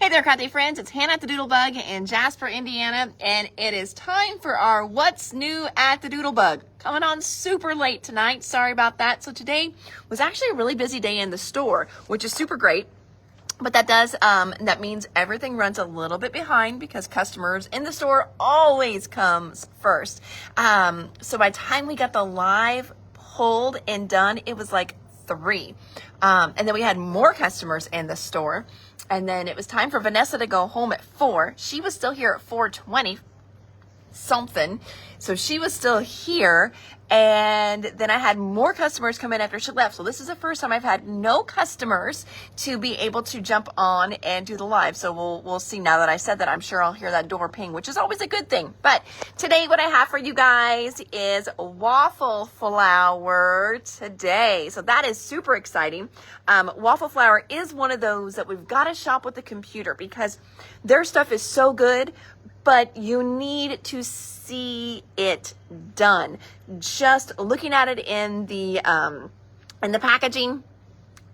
Hey there, Kathy friends. It's Hannah at the Doodlebug in Jasper, Indiana, and it is time for our What's New at the Doodlebug. Coming on super late tonight. Sorry about that. So today was actually a really busy day in the store, which is super great. But that means everything runs a little bit behind because customers in the store always comes first. So by the time we got the live pulled and done, it was like 3. And then we had more customers in the store. And then it was time for Vanessa to go home at 4. She was still here at 4:20 something. So she was still here. And then I had more customers come in after she left. So this is the first time I've had no customers to be able to jump on and do the live. So we'll see now that I said that. I'm sure I'll hear that door ping, which is always a good thing. But today what I have for you guys is waffle flour today. So that is super exciting. Waffle flour is one of those that we've got to shop with the computer because their stuff is so good, but you need to see it done. Just looking at it in the packaging,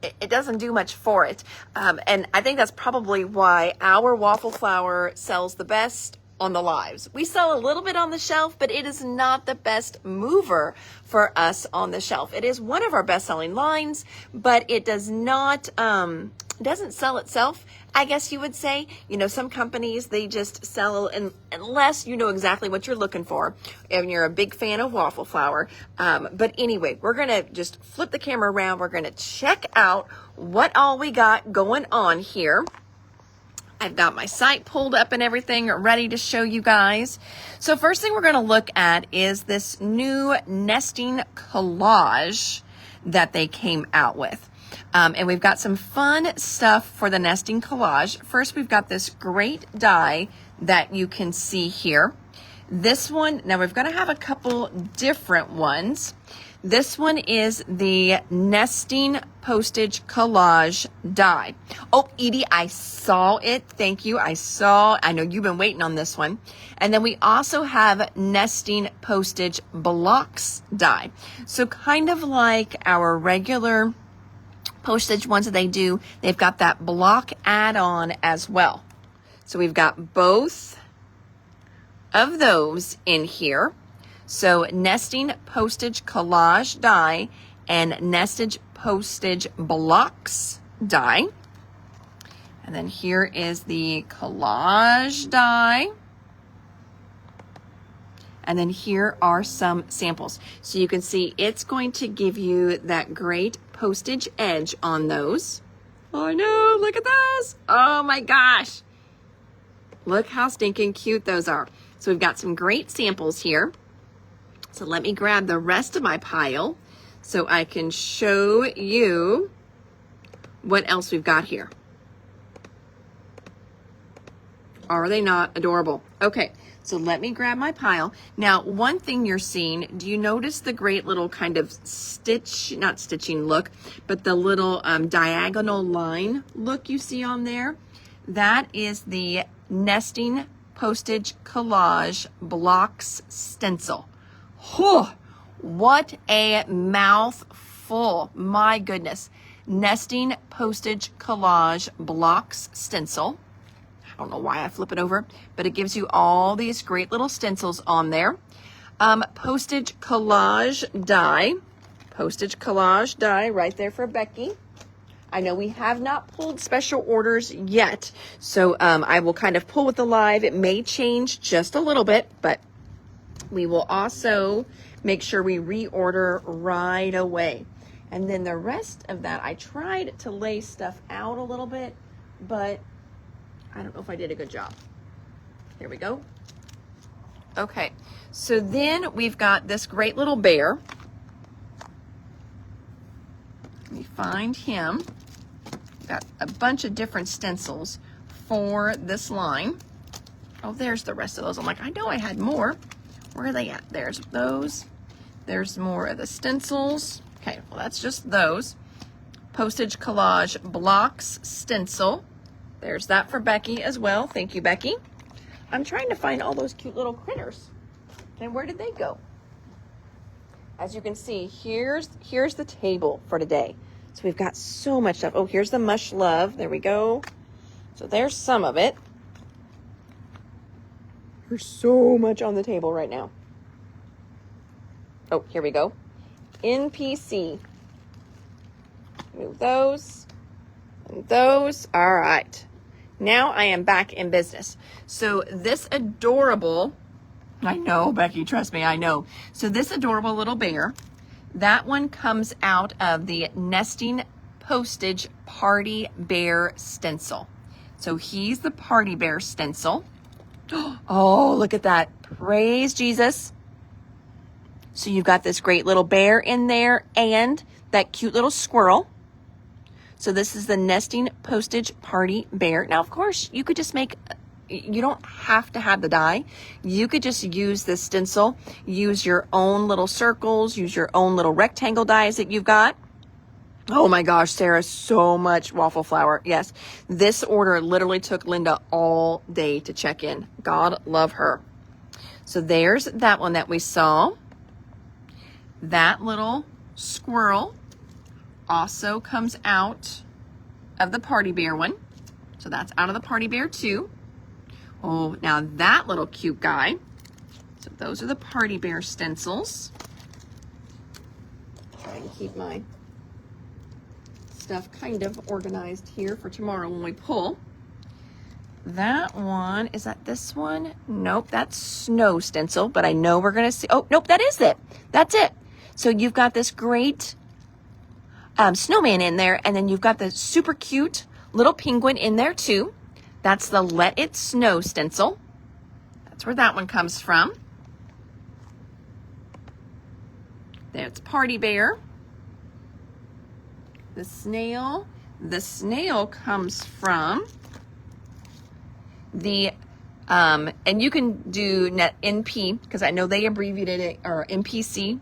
it doesn't do much for it. And I think that's probably why our waffle flour sells the best on the lives. We sell a little bit on the shelf, but it is not the best mover for us on the shelf. It is one of our best-selling lines, but it does not, doesn't sell itself, I guess you would say. You know, some companies, they just sell unless you know exactly what you're looking for and you're a big fan of waffle flour. But anyway, we're going to just flip the camera around. We're going to check out what all we got going on here. I've got my site pulled up and everything ready to show you guys. So first thing we're going to look at is this new nesting collage that they came out with. And we've got some fun stuff for the nesting collage. First, we've got this great die that you can see here. This one, now we're going to have a couple different ones. This one is the nesting postage collage die. Oh, Edie, I saw it. Thank you. I know you've been waiting on this one. And then we also have nesting postage blocks die. So kind of like our regular postage ones that they do, they've got that block add-on as well. So we've got both of those in here. So nesting postage collage die and nested postage blocks die. And then here is the collage die. And then here are some samples. So you can see it's going to give you that great postage edge on those. Oh, I know, look at those. Oh my gosh. Look how stinking cute those are. So we've got some great samples here. So let me grab the rest of my pile so I can show you what else we've got here. Are they not adorable? Okay, so let me grab my pile. Now, one thing you're seeing, do you notice the great little kind of not stitching look, but the little diagonal line look you see on there? That is the nesting postage collage blocks stencil. Oh, what a mouthful. My goodness. Nesting postage collage blocks stencil. I don't know why I flip it over, but it gives you all these great little stencils on there. Postage collage die. Postage collage die right there for Becky. I know we have not pulled special orders yet, so I will kind of pull with the live. It may change just a little bit, but we will also make sure we reorder right away. And then the rest of that, I tried to lay stuff out a little bit, but I don't know if I did a good job. Here we go. Okay, so then we've got this great little bear. Let me find him. Got a bunch of different stencils for this line. Oh, there's the rest of those. I'm like, I know I had more. Where are they at? There's those. There's more of the stencils. Okay, well, that's just those. Postage collage blocks stencil. There's that for Becky as well. Thank you, Becky. I'm trying to find all those cute little critters. And where did they go? As you can see, here's the table for today. So we've got so much stuff. Oh, here's the mush love. There we go. So there's some of it. There's so much on the table right now. Oh, here we go. NPC. Move those and those. All right. Now I am back in business. So this adorable, I know, Becky, trust me, I know. So this adorable little bear, that one comes out of the Nesting Postage Party Bear stencil. So he's the Party Bear stencil. Oh, look at that. Praise Jesus. So you've got this great little bear in there and that cute little squirrel. So this is the Nesting Postage Party Bear. Now, of course, you could just make, you don't have to have the die. You could just use this stencil, use your own little circles, use your own little rectangle dies that you've got. Oh my gosh, Sarah, so much waffle flour. Yes, this order literally took Linda all day to check in. God love her. So there's that one that we saw. That little squirrel also comes out of the Party Bear one. So that's out of the Party Bear too. Oh, now that little cute guy. So those are the Party Bear stencils. Try and keep my stuff kind of organized here for tomorrow when we pull. That one, is that this one? Nope, that's snow stencil, but I know we're gonna see, oh, nope, that is it. That's it. So you've got this great snowman in there, and then you've got the super cute little penguin in there too. That's the Let It Snow stencil. That's where that one comes from. There's Party Bear. The snail. The snail comes from the, and you can do NP, because I know they abbreviated it, or NPC.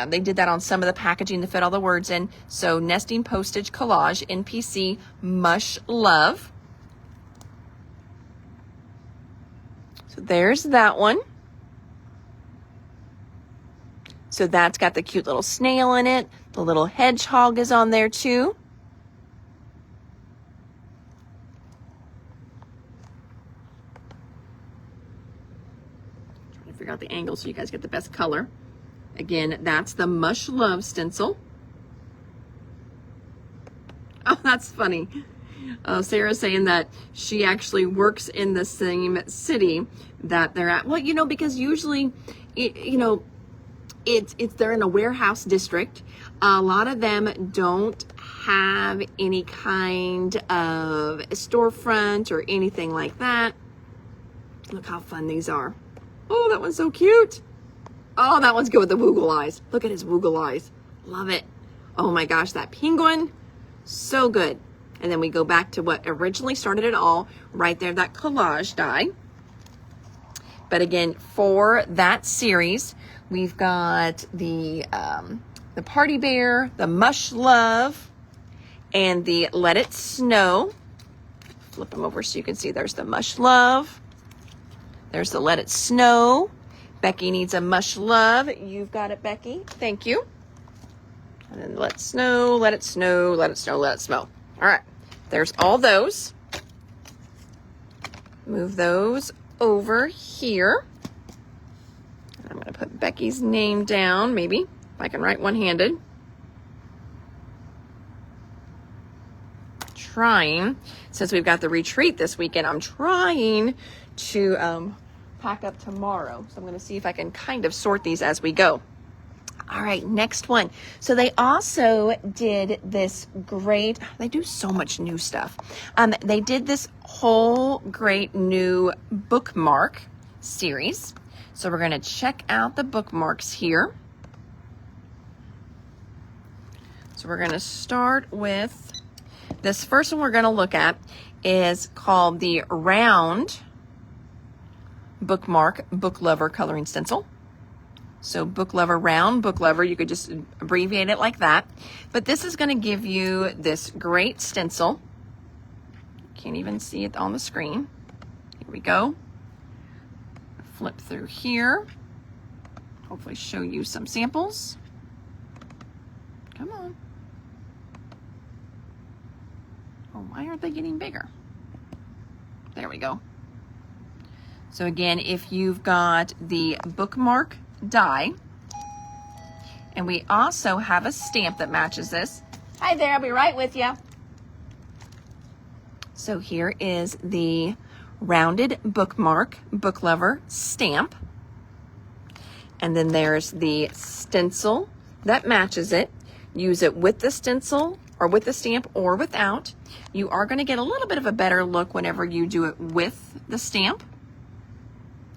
They did that on some of the packaging to fit all the words in. So Nesting Postage Collage, NPC, Mush Love. So there's that one. So that's got the cute little snail in it. The little hedgehog is on there too. Trying to figure out the angle so you guys get the best color. Again, that's the Mush Love stencil. Oh, that's funny. Sarah's saying that she actually works in the same city that they're at. Well, you know, because usually, they're in a warehouse district. A lot of them don't have any kind of storefront or anything like that. Look how fun these are. Oh, that one's so cute. Oh, that one's good with the woogle eyes. Look at his woogle eyes. Love it. Oh my gosh, that penguin, so good. And then we go back to what originally started it all, right there, that collage die. But again, for that series, we've got the Party Bear, the Mush Love, and the Let It Snow. Flip them over so you can see there's the Mush Love. There's the Let It Snow. Becky needs a Mush Love. You've got it, Becky. Thank you. And then Let It Snow, Let It Snow, Let It Snow, Let It Snow. All right, there's all those. Move those over here. I'm going to put Becky's name down, maybe, if I can write one-handed. Trying, since we've got the retreat this weekend, I'm trying to pack up tomorrow. So I'm going to see if I can kind of sort these as we go. All right, next one. So they also did this great, they do so much new stuff. They did this whole great new bookmark series. So we're going to check out the bookmarks here. So we're going to start with this first one we're going to look at is called the Round Bookmark Book Lover Coloring Stencil. So Book Lover Round, Book Lover, you could just abbreviate it like that. But this is going to give you this great stencil. Can't even see it on the screen. Here we go. Flip through here. Hopefully show you some samples. Come on. Oh, why aren't they getting bigger? There we go. So again, if you've got the bookmark die, and we also have a stamp that matches this. Hi there, I'll be right with you. So here is the rounded bookmark, book lover stamp. And then there's the stencil that matches it. Use it with the stencil or with the stamp or without. You are going to get a little bit of a better look whenever you do it with the stamp.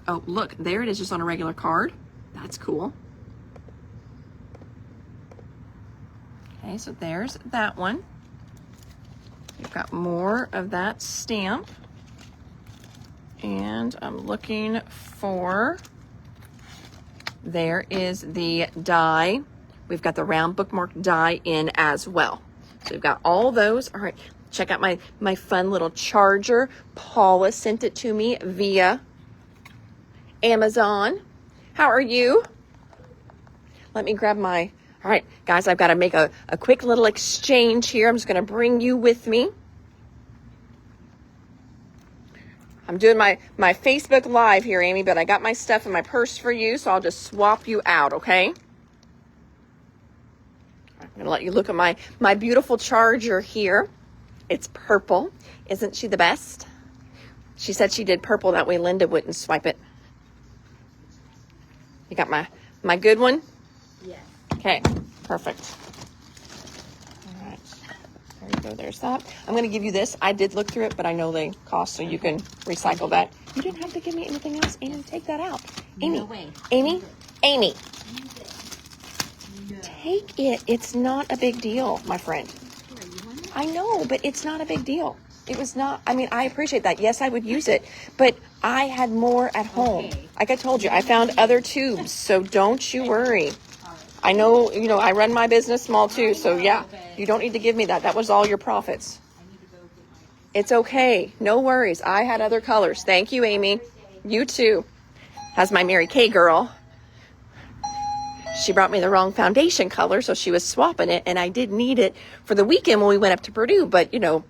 Oh, look, there it is just on a regular card. That's cool. Okay, so there's that one. We've got more of that stamp. And I'm looking for, there is the die. We've got the round bookmark die in as well. So we've got all those. All right, check out my fun little charger. Paula sent it to me via Amazon. How are you? Let me grab my, all right, guys, I've got to make a quick little exchange here. I'm just going to bring you with me. I'm doing my Facebook Live here, Amy, but I got my stuff in my purse for you, so I'll just swap you out, okay? I'm going to let you look at my beautiful charger here. It's purple. Isn't she the best? She said she did purple, that way Linda wouldn't swipe it. You got my good one? Yes. Okay, perfect. All right, there you go, there's that. I'm gonna give you this. I did look through it, but I know they cost, so you can recycle that. You didn't have to give me anything else, Amy, take that out. Amy, No way. Amy, Amy. Take it, it's not a big deal, my friend. I know, but it's not a big deal. It was not, I mean, I appreciate that. Yes, I would use it, but I had more at home. Okay. Like I told you, I found other tubes, so don't you worry. I know, you know, I run my business small too, so yeah, you don't need to give me that. That was all your profits. It's okay. No worries. I had other colors. Thank you, Amy. You too. Has my Mary Kay girl. She brought me the wrong foundation color, so she was swapping it, and I did need it for the weekend when we went up to Purdue, but you know,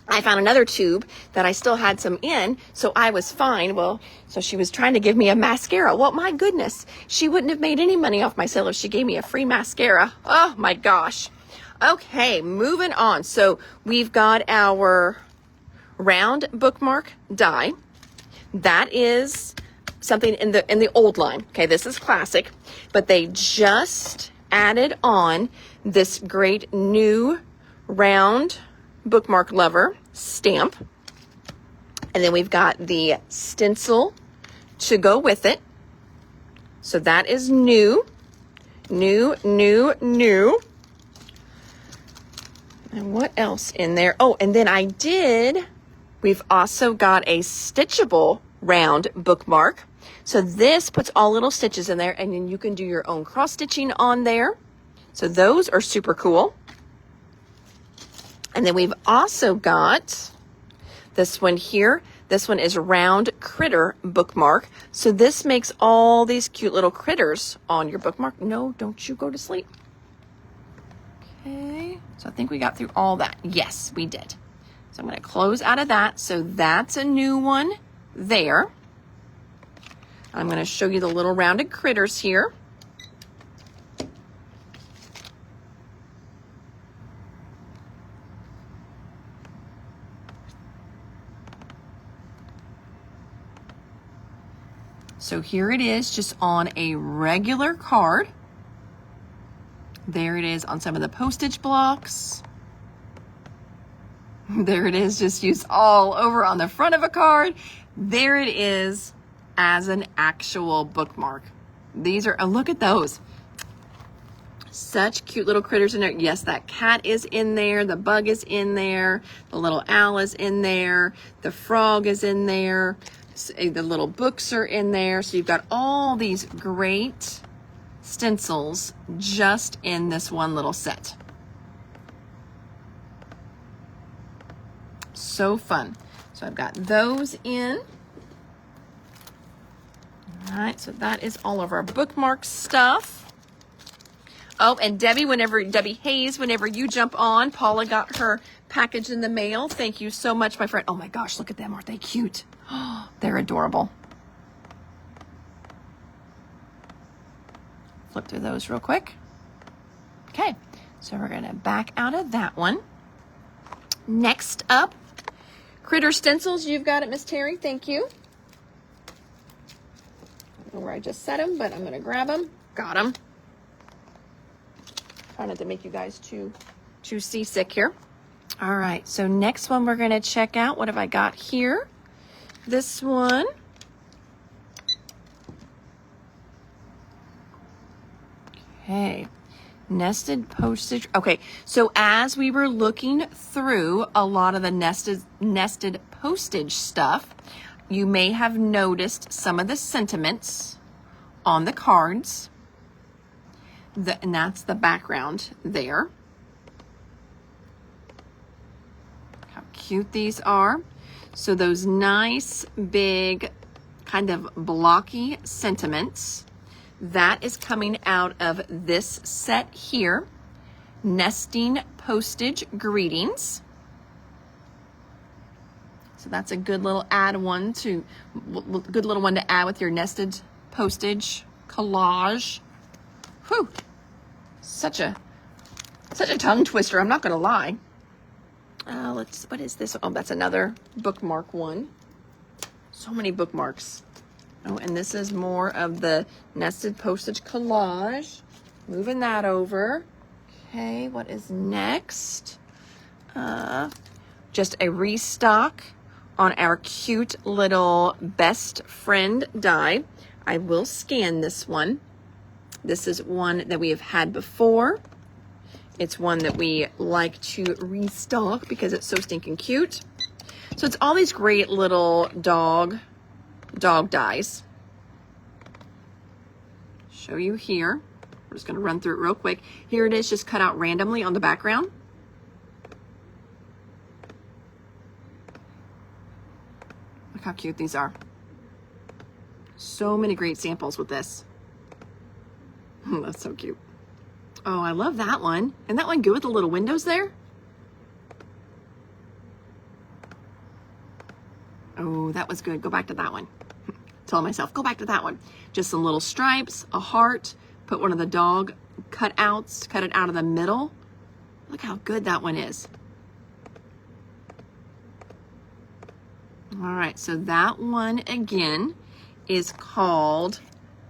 I found another tube that I still had some in, so I was fine. Well, so she was trying to give me a mascara. Well, my goodness, she wouldn't have made any money off my sale if she gave me a free mascara. Oh my gosh. Okay, moving on. So we've got our round bookmark die. That is something in the old line. Okay, this is classic, but they just added on this great new round bookmark lover stamp, and then we've got the stencil to go with it. So that is new. And what else in there? Oh, and then we've also got a stitchable round bookmark. So this puts all little stitches in there, and then you can do your own cross stitching on there. So those are super cool. And then we've also got this one here. This one is round critter bookmark. So this makes all these cute little critters on your bookmark. No, don't you go to sleep. Okay, so I think we got through all that. Yes, we did. So I'm going to close out of that. So that's a new one there. I'm going to show you the little rounded critters here. So here it is just on a regular card. There it is on some of the postage blocks. There it is just used all over on the front of a card. There it is as an actual bookmark. These are, oh, look at those. Such cute little critters in there. Yes, that cat is in there. The bug is in there. The little owl is in there. The frog is in there. The little books are in there. So you've got all these great stencils just in this one little set. So fun. So I've got those in. All right, so that is all of our bookmark stuff. Oh, and Debbie Hayes, whenever you jump on, Paula got her package in the mail. Thank you so much, my friend. Oh my gosh, look at them. Aren't they cute? Oh, they're adorable. Flip through those real quick. Okay, so we're going to back out of that one. Next up, Critter Stencils. You've got it, Miss Terry. Thank you. I don't know where I just set them, but I'm going to grab them. Got them. Trying not to make you guys too seasick here. All right, so next one we're going to check out. What have I got here? This one. Okay, nested postage. Okay, so as we were looking through a lot of the nested postage stuff, you may have noticed some of the sentiments on the cards. And that's the background there. How cute these are. So those nice, big, kind of blocky sentiments, that is coming out of this set here, Nesting Postage Greetings. So that's a good little good little one to add with your nested postage collage. Whew, such a tongue twister, I'm not gonna lie. What is this? Oh, that's another bookmark one. So many bookmarks. Oh, and this is more of the nested postage collage. Moving that over. Okay, what is next? Just a restock on our cute little best friend die. I will scan this one. This is one that we have had before. It's one that we like to restock because it's so stinking cute. So it's all these great little dog dies. Show you here. We're just going to run through it real quick. Here it is, just cut out randomly on the background. Look how cute these are. So many great samples with this. That's so cute. Oh, I love that one. Isn't that one good with the little windows there? Oh, that was good. Go back to that one. Tell myself, go back to that one. Just some little stripes, a heart, put one of the dog cutouts, cut it out of the middle. Look how good that one is. All right, so that one again is called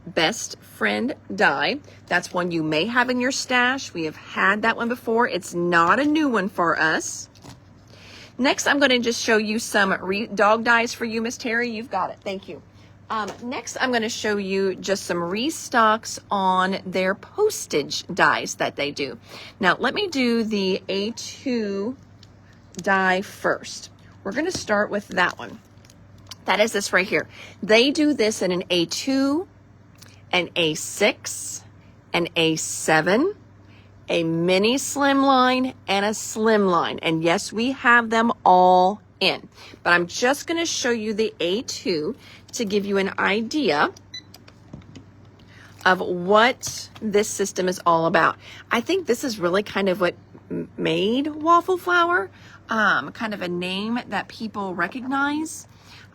Best Friend Die. That's one you may have in your stash. We have had that one before. It's not a new one for us. Next, I'm going to just show you some dog dies for you, Miss Terry. You've got it. Thank you. Next, I'm going to show you just some restocks on their postage dies that they do. Now, let me do the A2 die first. We're going to start with that one. That is this right here. They do this in an A2, an A6, an A7, a mini slimline, and a slimline. And yes, we have them all in. But I'm just going to show you the A2 to give you an idea of what this system is all about. I think this is really kind of what made Waffle Flower, kind of a name that people recognize.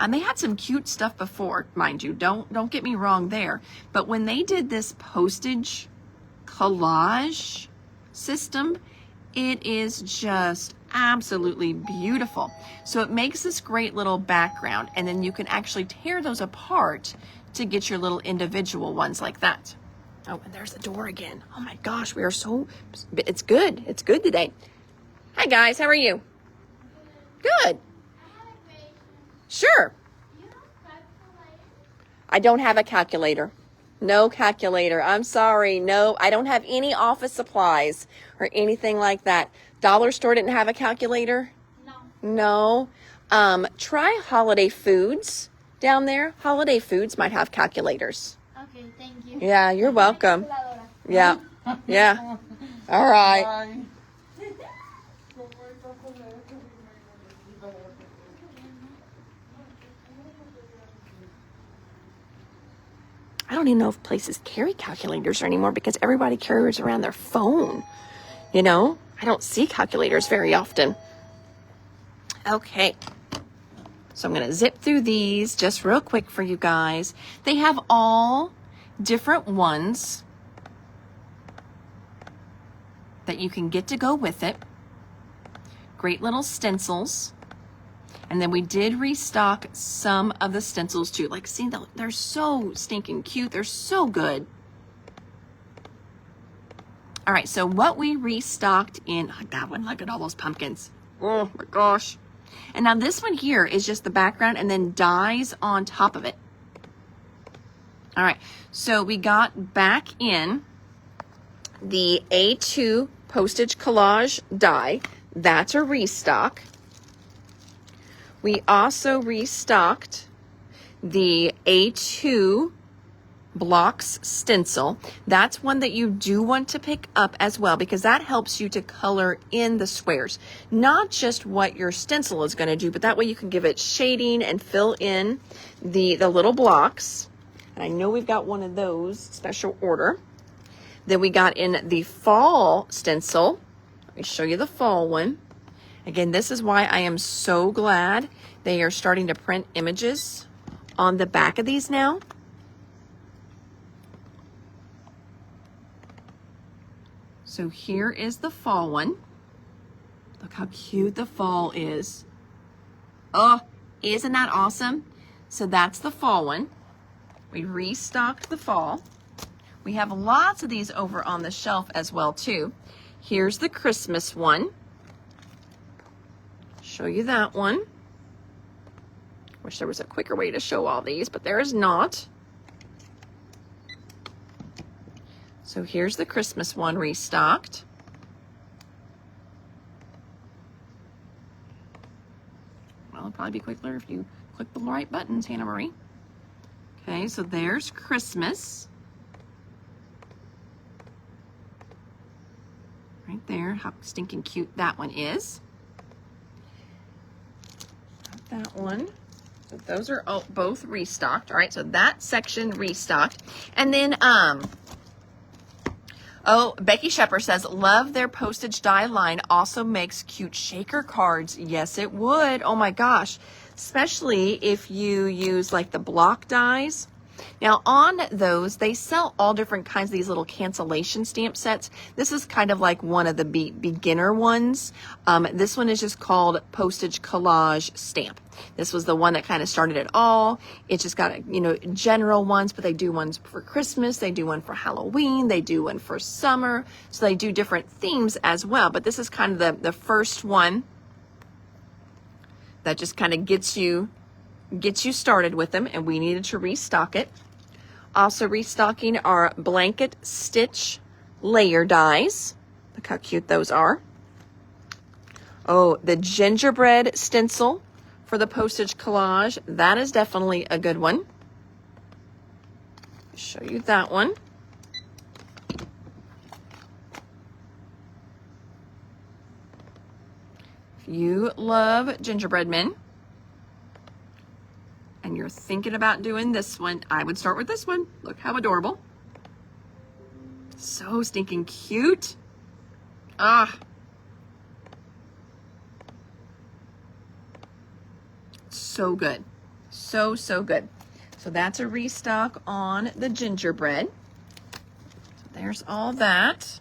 They had some cute stuff before, mind you. Don't get me wrong there. But when they did this postage collage system, it is just absolutely beautiful. So it makes this great little background, and then you can actually tear those apart to get your little individual ones like that. Oh, and there's the door again. Oh my gosh, it's good. It's good today. Hi guys, how are you? Good. Sure. I don't have a calculator. No calculator. I'm sorry. No, I don't have any office supplies or anything like that. Dollar store didn't have a calculator? No. Try Holiday Foods down there. Holiday Foods might have calculators. Okay, thank you. Yeah, you're welcome. Yeah. Yeah. All right. Bye. don't even know if places carry calculators anymore because everybody carries around their phone. You know, I don't see calculators very often. Okay. So I'm going to zip through these just real quick for you guys. They have all different ones that you can get to go with it. Great little stencils. And then we did restock some of the stencils too. Like, see, they're so stinking cute. They're so good. All right, so what we restocked in, like that one, look at all those pumpkins. Oh my gosh. And now this one here is just the background and then dies on top of it. All right, so we got back in the A2 postage collage die. That's a restock. We also restocked the A2 blocks stencil. That's one that you do want to pick up as well because that helps you to color in the squares. Not just what your stencil is going to do, but that way you can give it shading and fill in the little blocks. And I know we've got one of those special order. Then we got in the fall stencil. Let me show you the fall one. Again, this is why I am so glad they are starting to print images on the back of these now. So here is the fall one. Look how cute the fall is. Oh, isn't that awesome? So that's the fall one. We restocked the fall. We have lots of these over on the shelf as well too. Here's the Christmas one. Show you that one. Wish there was a quicker way to show all these, but there is not. So here's the Christmas one restocked. Well, it'll probably be quicker if you click the right buttons, Hannah Marie. Okay, so there's Christmas. Right there, how stinking cute that one is. Got that one. So those are both restocked. All right, so that section restocked. And then, oh, Becky Shepard says, love their postage die line. Also makes cute shaker cards. Yes, it would. Oh my gosh. Especially if you use like the block dies. Now on those, they sell all different kinds of these little cancellation stamp sets. This is kind of like one of the beginner ones. This one is just called Postage Collage Stamp. This was the one that kind of started it all. It's just got, you know, general ones, but they do ones for Christmas. They do one for Halloween. They do one for summer. So they do different themes as well. But this is kind of the first one that just kind of gets you started with them, and we needed to restock it. Also restocking our blanket stitch layer dies. Look how cute those are. Oh, the gingerbread stencil for the postage collage. That is definitely a good one. I'll show you that one. If you love gingerbread men, and you're thinking about doing this one, I would start with this one. Look how adorable. So stinking cute. Ah. So good. So, so good. So that's a restock on the gingerbread. So there's all that.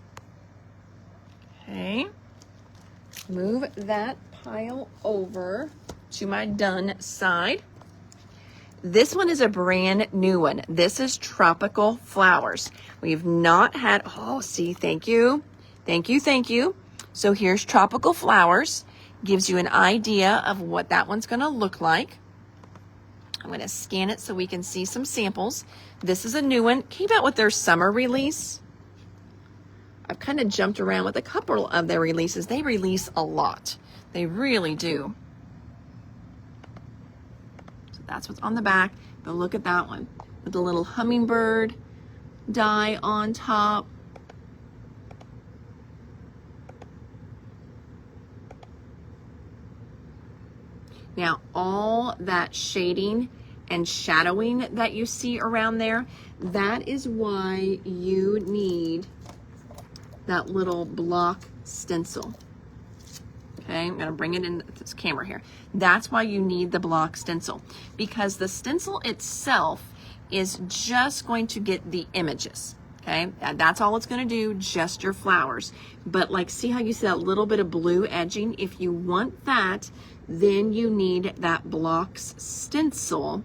Okay. Move that pile over to my done side. This one is a brand new one. This is Tropical Flowers. We've not had, oh, see, thank you. Thank you, thank you. So here's Tropical Flowers. Gives you an idea of what that one's gonna look like. I'm gonna scan it so we can see some samples. This is a new one. Came out with their summer release. I've kind of jumped around with a couple of their releases. They release a lot. They really do. That's what's on the back, but look at that one with the little hummingbird die on top. Now all that shading and shadowing that you see around there, that is why you need that little block stencil. Okay, I'm gonna bring it in this camera here. That's why you need the block stencil, because the stencil itself is just going to get the images. Okay, that's all it's gonna do, just your flowers. But like, see how you see that little bit of blue edging? If you want that, then you need that blocks stencil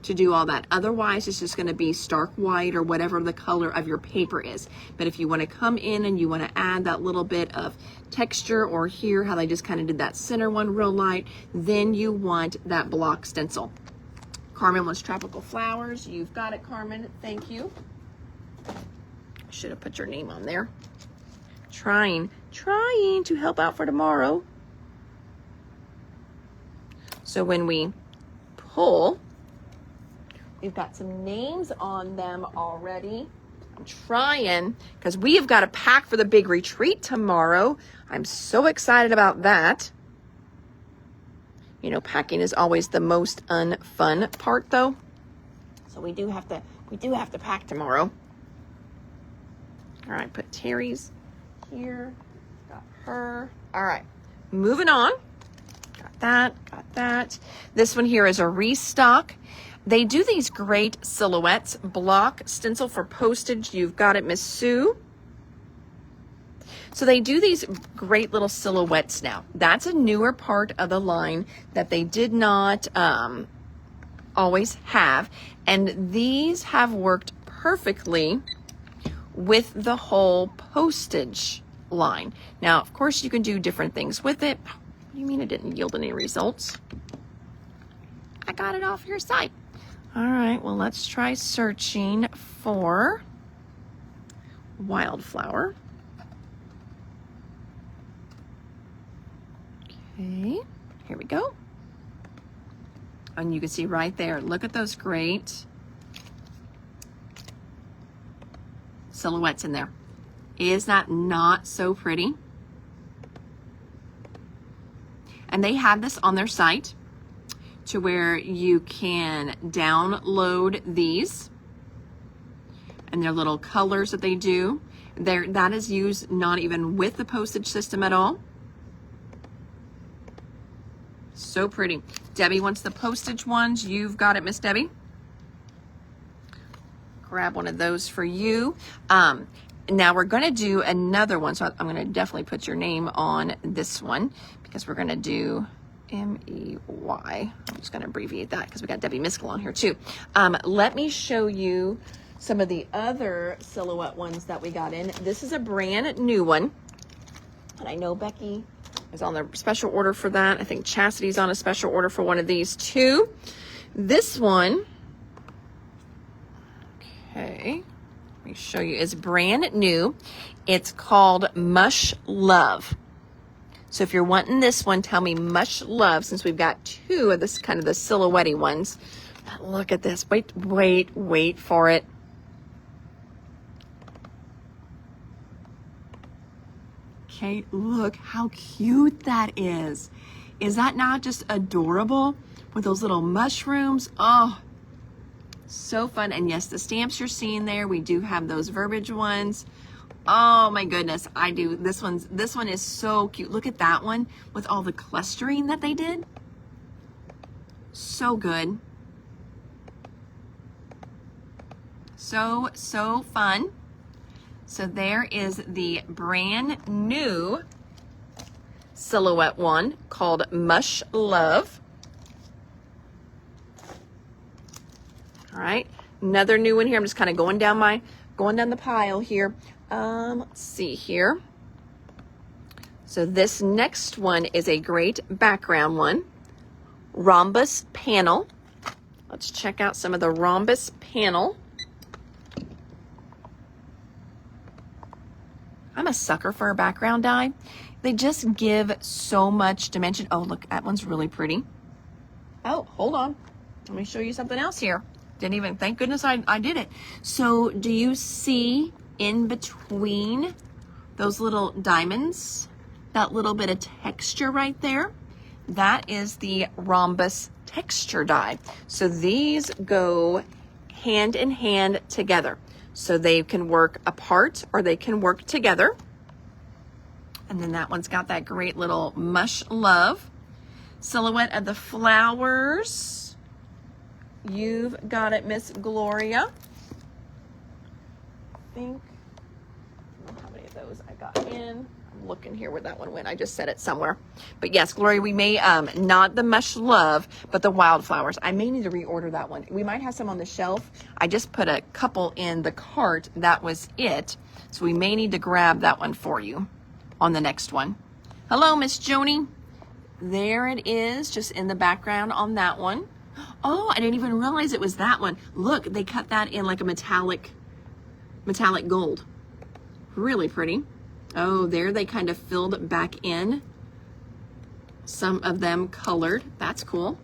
to do all that. Otherwise, it's just gonna be stark white or whatever the color of your paper is. But if you wanna come in and you wanna add that little bit of texture, or here, how they just kind of did that center one real light, then you want that block stencil. Carmen wants tropical flowers. You've got it, Carmen, thank you. Should have put your name on there. Trying to help out for tomorrow. So when we pull, we've got some names on them already. I'm trying, because we have got to pack for the big retreat tomorrow. I'm so excited about that. You know, packing is always the most unfun part though. So we do have to pack tomorrow. All right, put Terry's here, got her. All right, moving on. Got that. This one here is a restock. They do these great silhouettes, block stencil for postage. You've got it, Miss Sue. So they do these great little silhouettes now. That's a newer part of the line that they did not always have. And these have worked perfectly with the whole postage line. Now, of course, you can do different things with it. What do you mean it didn't yield any results? I got it off your site. All right, well, let's try searching for wildflower. Okay, here we go. And you can see right there, look at those great silhouettes in there. Is that not so pretty? And they have this on their site to where you can download these and their little colors that they do. That is used not even with the postage system at all. So pretty. Debbie wants the postage ones. You've got it, Miss Debbie. Grab one of those for you. Now we're going to do another one. So I'm going to definitely put your name on this one because we're going to do M-E-Y. I'm just going to abbreviate that because we got Debbie Miskell on here too. Let me show you some of the other silhouette ones that we got in. This is a brand new one. And I know Becky is on the special order for that. I think Chastity's on a special order for one of these too. This one, okay, let me show you, is brand new. It's called Mush Love. So if you're wanting this one, tell me Mush Love, since we've got two of this kind of the silhouette-y ones. But look at this. Wait for it. Okay, look how cute that is. Is that not just adorable with those little mushrooms? Oh, so fun. And yes, the stamps you're seeing there, we do have those verbiage ones. Oh my goodness, I do. This one is so cute. Look at that one with all the clustering that they did. So good. So fun. So there is the brand new silhouette one called Mush Love. All right, another new one here. I'm just kind of going down the pile here. Let's see here. So this next one is a great background one. Rhombus panel. Let's check out some of the rhombus panel. I'm a sucker for a background die. They just give so much dimension. Oh, look, that one's really pretty. Oh, hold on. Let me show you something else here. Thank goodness I did it. So do you see in between those little diamonds, that little bit of texture right there? that is the rhombus texture die. So these go hand in hand together. So they can work apart or they can work together. And then that one's got that great little mush love silhouette of the flowers. You've got it, Miss Gloria. I think, I don't know how many of those I got in. I'm looking here where that one went. I just set it somewhere. But yes, Gloria, we may, not the mush love, but the wildflowers. I may need to reorder that one. We might have some on the shelf. I just put a couple in the cart. That was it. So we may need to grab that one for you on the next one. Hello, Miss Joni. There it is, just in the background on that one. Oh, I didn't even realize it was that one. Look, they cut that in like a metallic gold. Really pretty. Oh, there they kind of filled back in. Some of them colored. That's cool.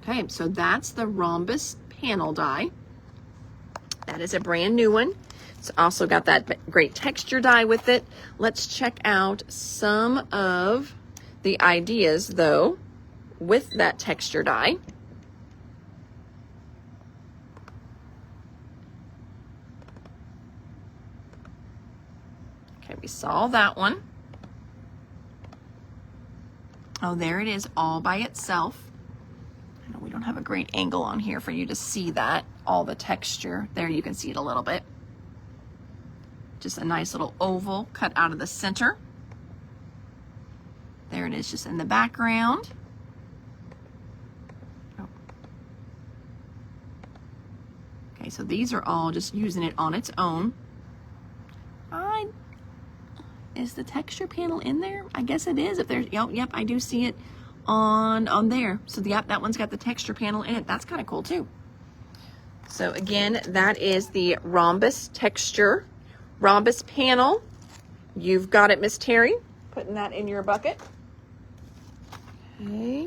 Okay, so that's the rhombus panel die. That is a brand new one. It's also got that great texture die with it. Let's check out some of the ideas though with that texture die. Okay, we saw that one. Oh, there it is all by itself. I know we don't have a great angle on here for you to see that, all the texture. There you can see it a little bit. Just a nice little oval cut out of the center. There it is just in the background. Oh. Okay, so these are all just using it on its own. Is the texture panel in there? I guess it is. If there's, yep, I do see it on there. So yep, that one's got the texture panel in it. That's kind of cool too. So again, that is the rhombus texture, rhombus panel. You've got it, Miss Terry. Putting that in your bucket. Okay,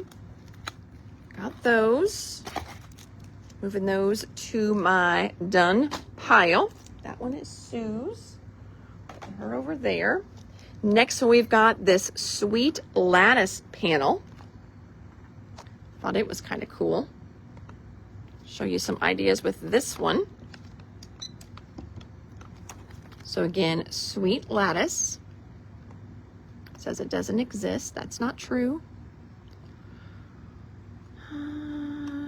got those. Moving those to my done pile. That one is Sue's. Putting her over there. Next, we've got this sweet lattice panel. Thought it was kind of cool. Show you some ideas with this one. So again, sweet lattice. It says it doesn't exist. That's not true.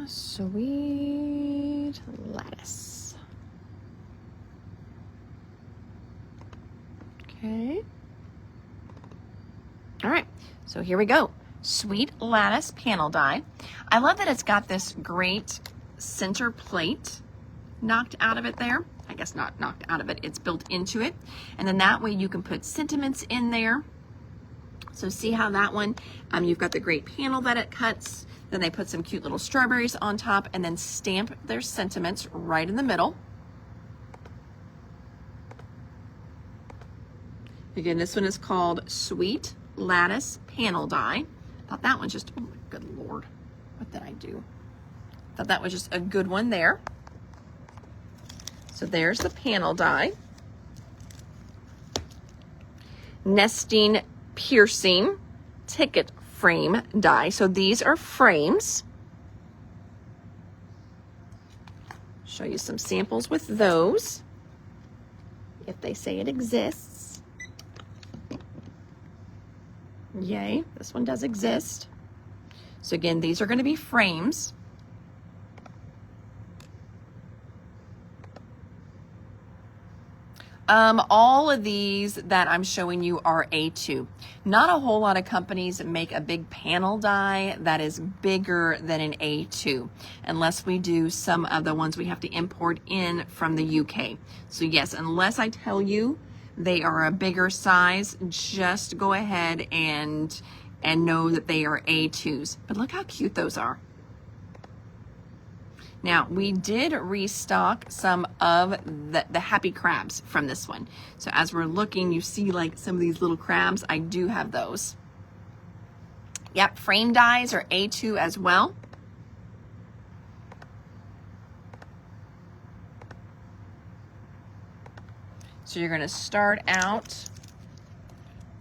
Sweet lattice. Okay. All right, so here we go. Sweet lattice panel die. I love that it's got this great center plate knocked out of it there. I guess not knocked out of it, it's built into it. And then that way you can put sentiments in there. So see how that one, you've got the great panel that it cuts. Then they put some cute little strawberries on top and then stamp their sentiments right in the middle. Again, this one is called Sweet Lattice Panel Die. Thought that one's just, oh my good Lord, what did I do? Thought that was just a good one there. So there's the panel die. Nesting Piercing Ticket Frame die. So these are frames. Show you some samples with those, if they say it exists. Yay, this one does exist. So again, these are going to be frames. All of these that I'm showing you are A2. Not a whole lot of companies make a big panel die that is bigger than an A2, unless we do some of the ones we have to import in from the UK. So yes, unless I tell you they are a bigger size, just go ahead and know that they are A2s. But look how cute those are. Now, we did restock some of the happy crabs from this one. So as we're looking, you see like some of these little crabs. I do have those. Yep, frame dies are A2 as well. So you're going to start out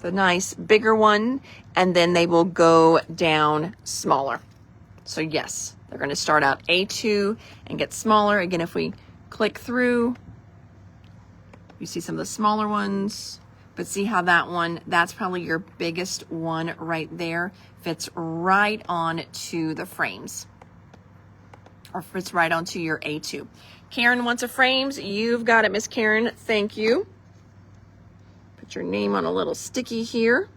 the nice bigger one, and then they will go down smaller. So yes, they're going to start out A2 and get smaller. Again, if we click through, you see some of the smaller ones, but see how that one, that's probably your biggest one right there, fits right on to the frames, or fits right onto your A2. Karen wants a frames. You've got it, Miss Karen. Thank you. Put your name on a little sticky here.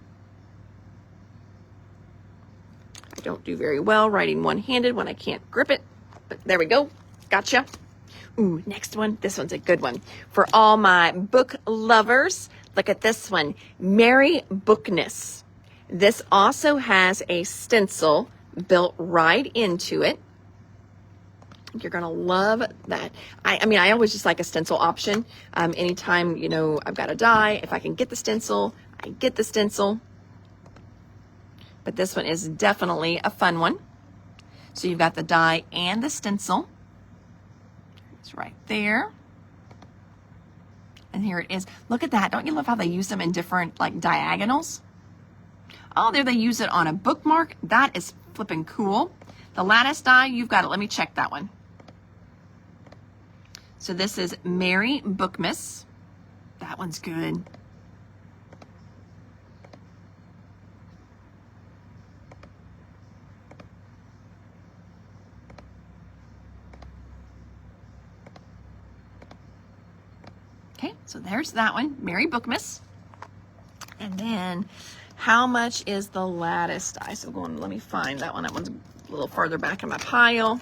I don't do very well writing one-handed when I can't grip it, but there we go. Gotcha. Ooh, next one. This one's a good one. For all my book lovers, look at this one. Merry Bookness. This also has a stencil built right into it. You're going to love that. I mean, I always just like a stencil option. Anytime, you know, I've got a die, if I can get the stencil, I get the stencil. But this one is definitely a fun one. So you've got the die and the stencil. It's right there. And here it is. Look at that. Don't you love how they use them in different like diagonals? Oh, there they use it on a bookmark. That is flipping cool. The lattice die, you've got it. Let me check that one. So this is Merry Bookmas. That one's good. Okay, so there's that one, Merry Bookmas. And then how much is the lattice die? So let me find that one. That one's a little farther back in my pile.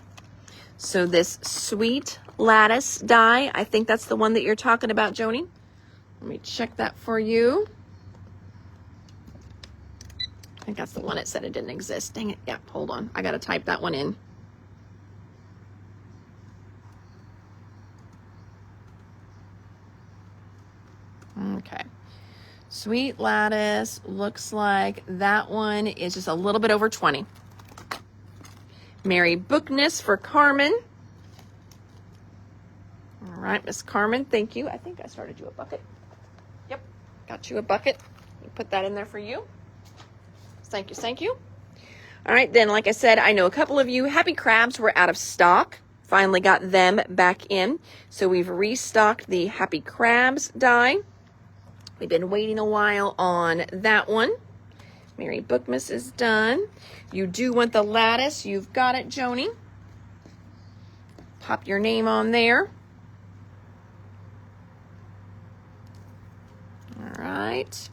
So this Sweet Lattice die, I think that's the one that you're talking about, Joni. Let me check that for you. I think that's the one it said it didn't exist. Dang it. Yeah, hold on. I got to type that one in. Okay. Sweet Lattice looks like that one is just a little bit over 20. Merry Bookness for Carmen. All right, Miss Carmen, thank you. I think I started you a bucket. Yep, got you a bucket. Put that in there for you. Thank you, thank you. All right, then, like I said, I know a couple of you, Happy Crabs were out of stock. Finally got them back in. So we've restocked the Happy Crabs die. We've been waiting a while on that one. Merry Bookmas is done. You do want the lattice. You've got it, Joni. Pop your name on there. All right.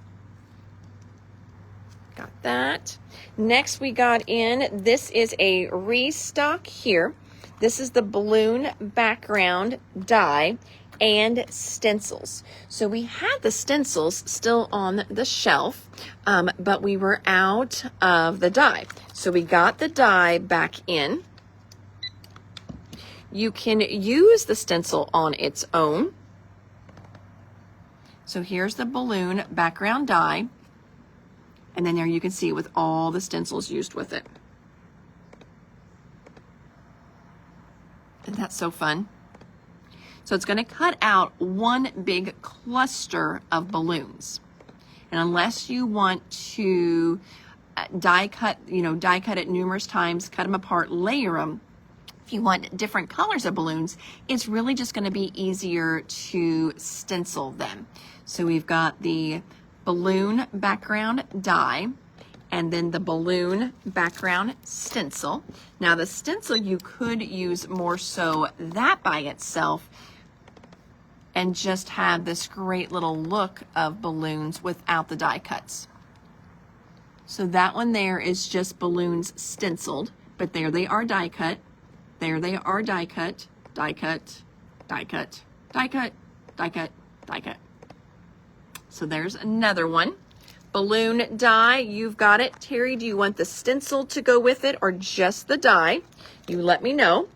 Got that. Next we got in, this is a restock here. This is the balloon background die and stencils. So we had the stencils still on the shelf, but we were out of the die. So we got the die back in. You can use the stencil on its own. So here's the balloon background die. And then there you can see with all the stencils used with it. Isn't that so fun? So it's going to cut out one big cluster of balloons. And unless you want to die cut it numerous times, cut them apart, layer them, if you want different colors of balloons, it's really just going to be easier to stencil them. So we've got the balloon background die and then the balloon background stencil. Now the stencil, you could use more so that by itself and just have this great little look of balloons without the die cuts. So that one there is just balloons stenciled, but there they are die cut. There they are die cut, die cut, die cut, die cut, die cut, die cut. So there's another one. Balloon die, you've got it. Terry, do you want the stencil to go with it or just the die? You let me know.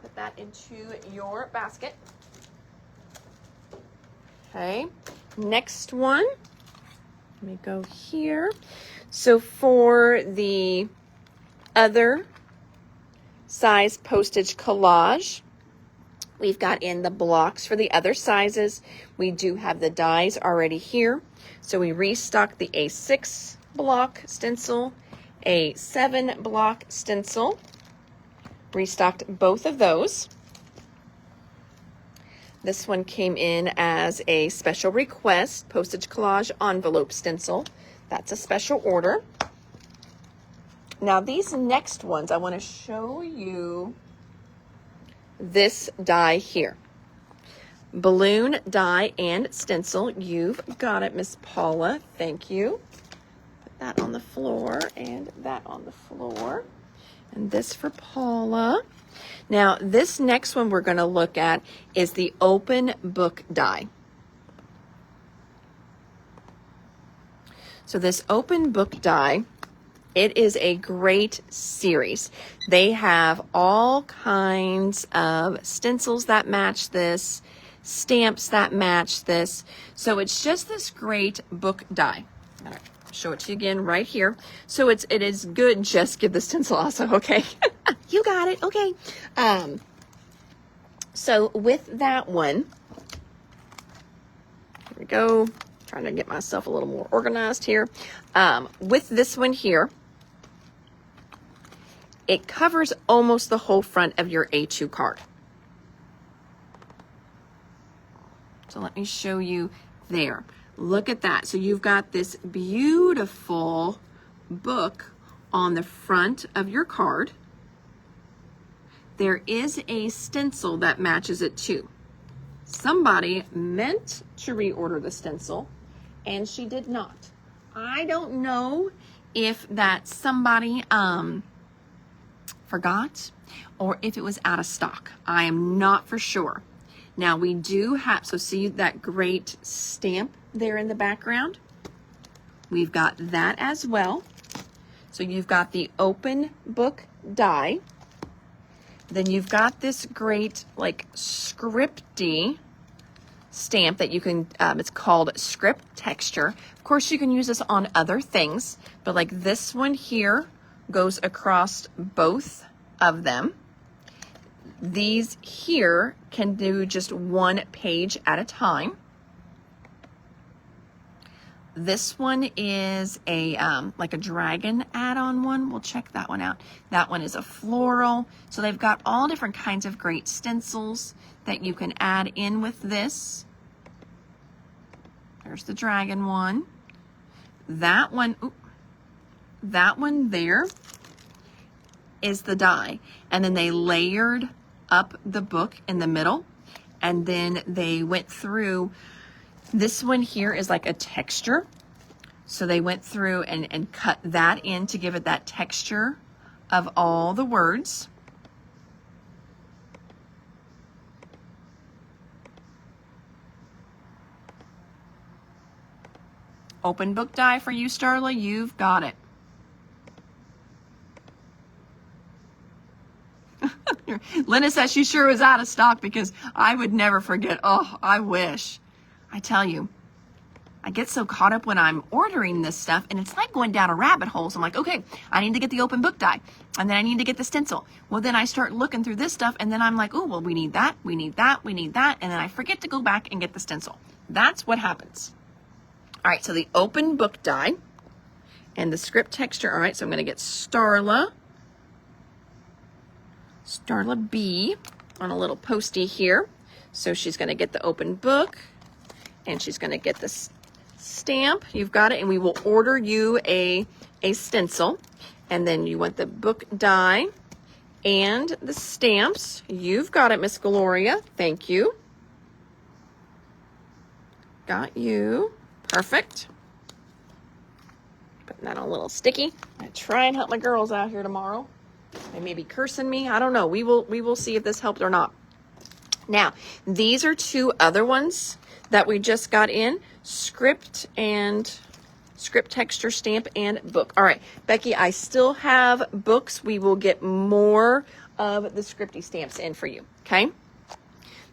Put that into your basket. Okay, next one. Let me go here. So for the other size postage collage, We've got in the blocks for the other sizes. We do have the dies already here. So we restocked the A6 block stencil, A7 block stencil. Restocked both of those. This one came in as a special request, postage collage envelope stencil. That's a special order. Now these next ones, I want to show you this die here. Balloon die and stencil. You've got it, Miss Paula. Thank you. Put that on the floor and that on the floor. And this for Paula. Now, this next one we're going to look at is the open book die. So this open book die, it is a great series. They have all kinds of stencils that match this, stamps that match this. So it's just this great book die. All right, show it to you again right here. So it is good, just give the stencil also, okay? You got it, okay. So with that one, here we go. Trying to get myself a little more organized here. With this one here, it covers almost the whole front of your A2 card. So let me show you there. Look at that. So you've got this beautiful book on the front of your card. There is a stencil that matches it too. Somebody meant to reorder the stencil and she did not. I don't know if that somebody forgot or if it was out of stock. I am not for sure. Now we do have, so see that great stamp there in the background? We've got that as well. So you've got the open book die. Then you've got this great like scripty stamp that you can, it's called script texture. Of course you can use this on other things, but like this one here goes across both of them. These here can do just one page at a time. This one is a like a dragon add-on one. We'll check that one out. That one is a floral. So they've got all different kinds of great stencils that you can add in with this. There's the dragon one. That one, that one there is the die. And then they layered up the book in the middle. And then they went through, this one here is like a texture. So they went through and cut that in to give it that texture of all the words. Open book die for you, Starla. You've got it. Linda says she sure was out of stock because I would never forget. Oh, I wish. I tell you, I get so caught up when I'm ordering this stuff and it's like going down a rabbit hole. So I'm like, okay, I need to get the open book die and then I need to get the stencil. Well, then I start looking through this stuff and then I'm like, oh, well, we need that, we need that, we need that. And then I forget to go back and get the stencil. That's what happens. All right, so the open book die and the script texture. All right, so I'm going to get Starla B on a little postie here. So she's going to get the open book and she's going to get this stamp. You've got it, and we will order you a stencil. And then you want the book die and the stamps. You've got it, Miss Gloria. Thank you. Got you. Perfect. Putting that on a little sticky. I try and help my girls out here tomorrow. They may be cursing me. I don't know. We will see if this helped or not. Now, these are two other ones that we just got in. Script texture stamp and book. All right, Becky, I still have books. We will get more of the scripty stamps in for you, okay?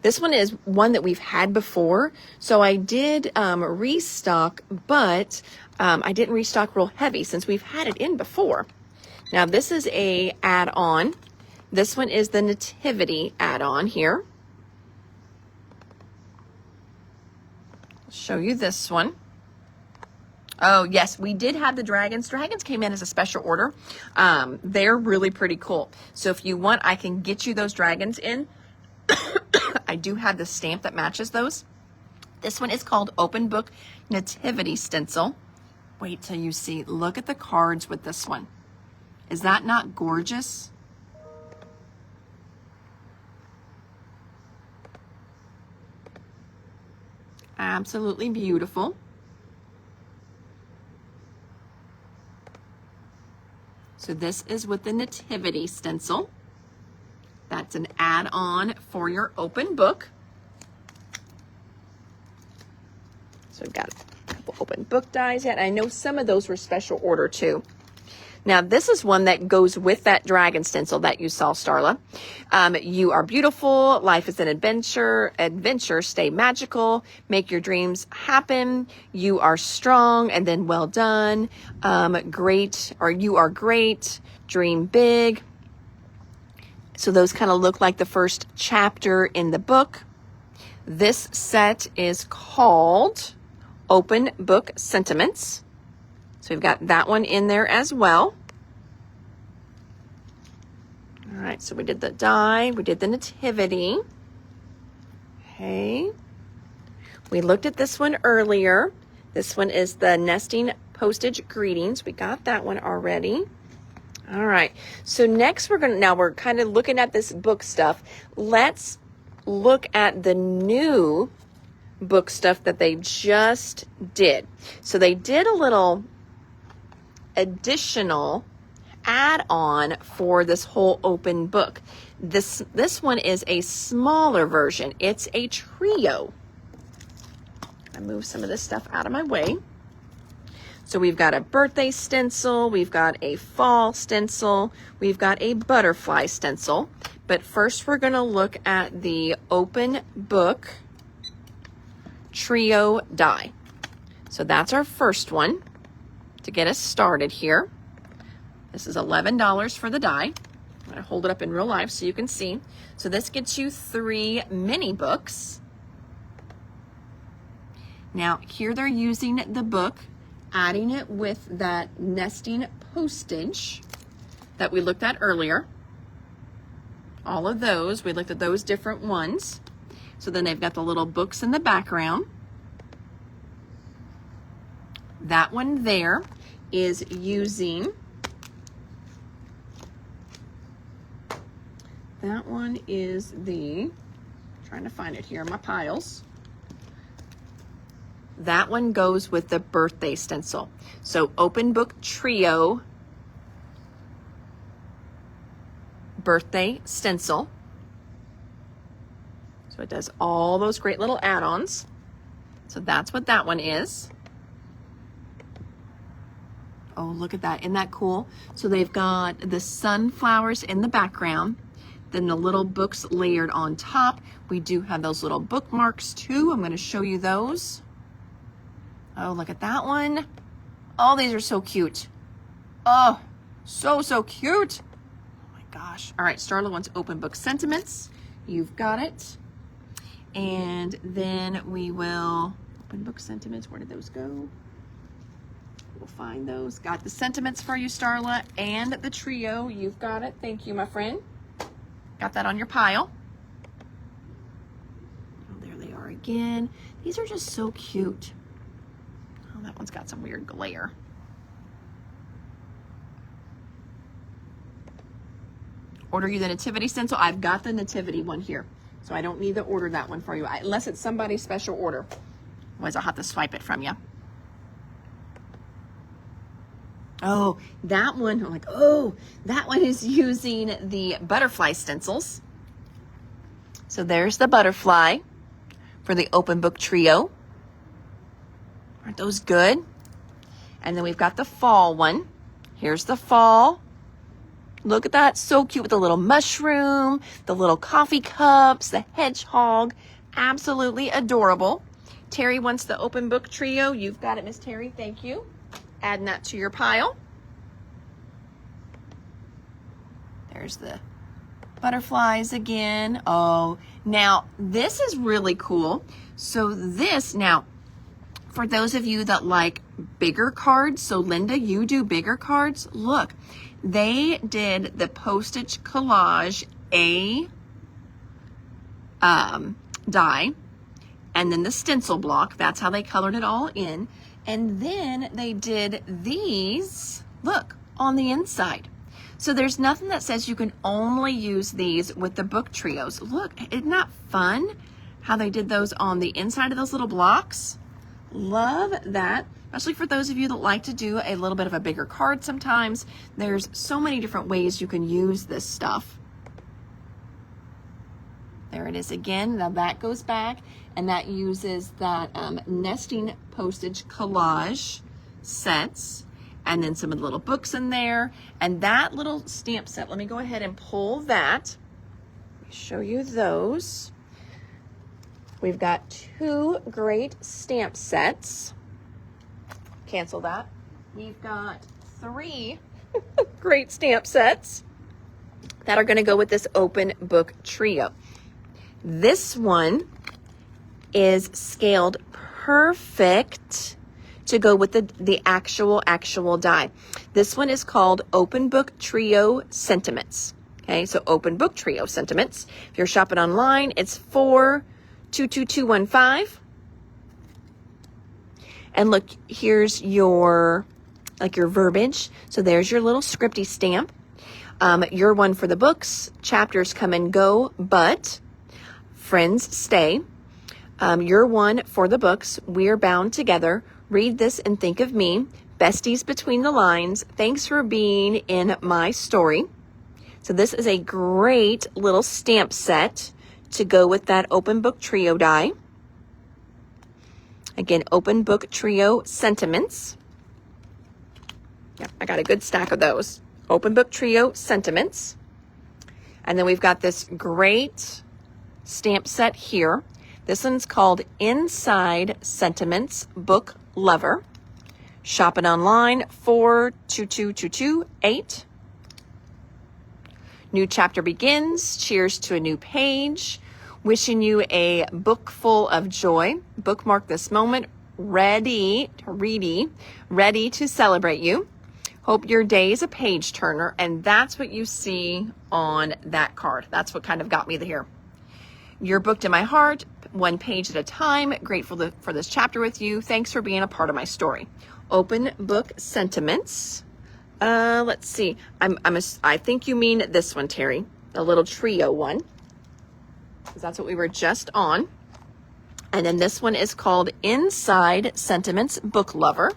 This one is one that we've had before. So I did restock, but I didn't restock real heavy since we've had it in before. Now this is a add-on. This one is the Nativity add-on here. show you this one. Oh, yes, we did have the dragons. Dragons came in as a special order. They're really pretty cool. So if you want, I can get you those dragons in. I do have the stamp that matches those. This one is called Open Book Nativity Stencil. Wait till you see. Look at the cards with this one. Is that not gorgeous? Absolutely beautiful. So this is with the Nativity stencil. That's an add-on for your open book. So we've got a couple open book dies yet. I know some of those were special order too. Now this is one that goes with that dragon stencil that you saw, Starla. You are beautiful. Life is an adventure. Adventure, stay magical. Make your dreams happen. You are strong, and then well done. Great, or you are great. Dream big. So those kind of look like the first chapter in the book. This set is called Open Book Sentiments. So we've got that one in there as well. All right, so we did the die, we did the nativity. Okay. We looked at this one earlier. This one is the nesting postage greetings. We got that one already. All right, so next we're kind of looking at this book stuff. Let's look at the new book stuff that they just did. So they did a little additional add-on for this whole open book. This one is a smaller version. It's a trio. I move some of this stuff out of my way. So we've got a birthday stencil, we've got a fall stencil, we've got a butterfly stencil. But first we're going to look at the open book trio die. So that's our first one to get us started here. This is $11 for the die. I'm going to hold it up in real life so you can see. So this gets you 3 mini books. Now here they're using the book, adding it with that nesting postage that we looked at earlier. All of those, we looked at those different ones. So then they've got the little books in the background. That one there is using, that one is the, trying to find it here in my piles. That one goes with the birthday stencil. So open book trio birthday stencil. So it does all those great little add-ons. So that's what that one is. Oh, look at that. Isn't that cool? So they've got the sunflowers in the background, then the little books layered on top. We do have those little bookmarks too. I'm going to show you those. Oh, look at that one. Oh, these are so cute. Oh, so cute. Oh my gosh. All right, Starla wants open book sentiments. You've got it. And then we will, open book sentiments, where did those go? We'll find those. Got the sentiments for you, Starla, and the trio. You've got it. Thank you, my friend. Got that on your pile. Oh, there they are again. These are just so cute. Oh, that one's got some weird glare. Order you the nativity stencil. I've got the nativity one here, so I don't need to order that one for you, unless it's somebody's special order. Otherwise, I'll have to swipe it from you. Oh, that one, I'm like, oh, that one is using the butterfly stencils. So there's the butterfly for the open book trio. Aren't those good? And then we've got the fall one. Here's the fall. Look at that, so cute with the little mushroom, the little coffee cups, the hedgehog. Absolutely adorable. Terry wants the open book trio. You've got it, Miss Terry, thank you. Adding that to your pile. There's the butterflies again. Oh, now this is really cool. So this, now, For those of you that like bigger cards, so Linda, you do bigger cards, look, they did the postage collage die, and then the stencil block, that's how they colored it all in. And then they did these, look, on the inside. So there's nothing that says you can only use these with the book trios. Look, isn't that fun how they did those on the inside of those little blocks? Love that, especially for those of you that like to do a little bit of a bigger card sometimes. There's so many different ways you can use this stuff. There it is again. Now that goes back, and that uses that nesting postage collage sets, and then some of the little books in there. And that little stamp set, let me go ahead and pull that. Let me show you those. We've got 2 great stamp sets. Cancel that. We've got 3 great stamp sets that are going to go with this open book trio. This one is scaled perfect to go with the actual die. This one is called Open Book Trio Sentiments. Okay, so Open Book Trio Sentiments. If you're shopping online, it's 422215. And look, here's your verbiage. So there's your little scripty stamp. Your one for the books. Chapters come and go, but friends stay. Your one for the books. We're bound together. Read this and think of me. Besties between the lines. Thanks for being in my story. So this is a great little stamp set to go with that Open Book Trio die. Again, Open Book Trio Sentiments. Yeah, I got a good stack of those. Open Book Trio Sentiments. And then we've got this great stamp set here. This one's called Inside Sentiments Book Lover. Shopping online, 422228. New chapter begins. Cheers to a new page. Wishing you a book full of joy. Bookmark this moment. Ready to celebrate you. Hope your day is a page turner. And that's what you see on that card. That's what kind of got me here. You're booked in my heart, one page at a time. Grateful for this chapter with you. Thanks for being a part of my story. Open Book Sentiments. Let's see. I think you mean this one, Terry. The little trio one. Because that's what we were just on. And then this one is called Inside Sentiments Book Lover.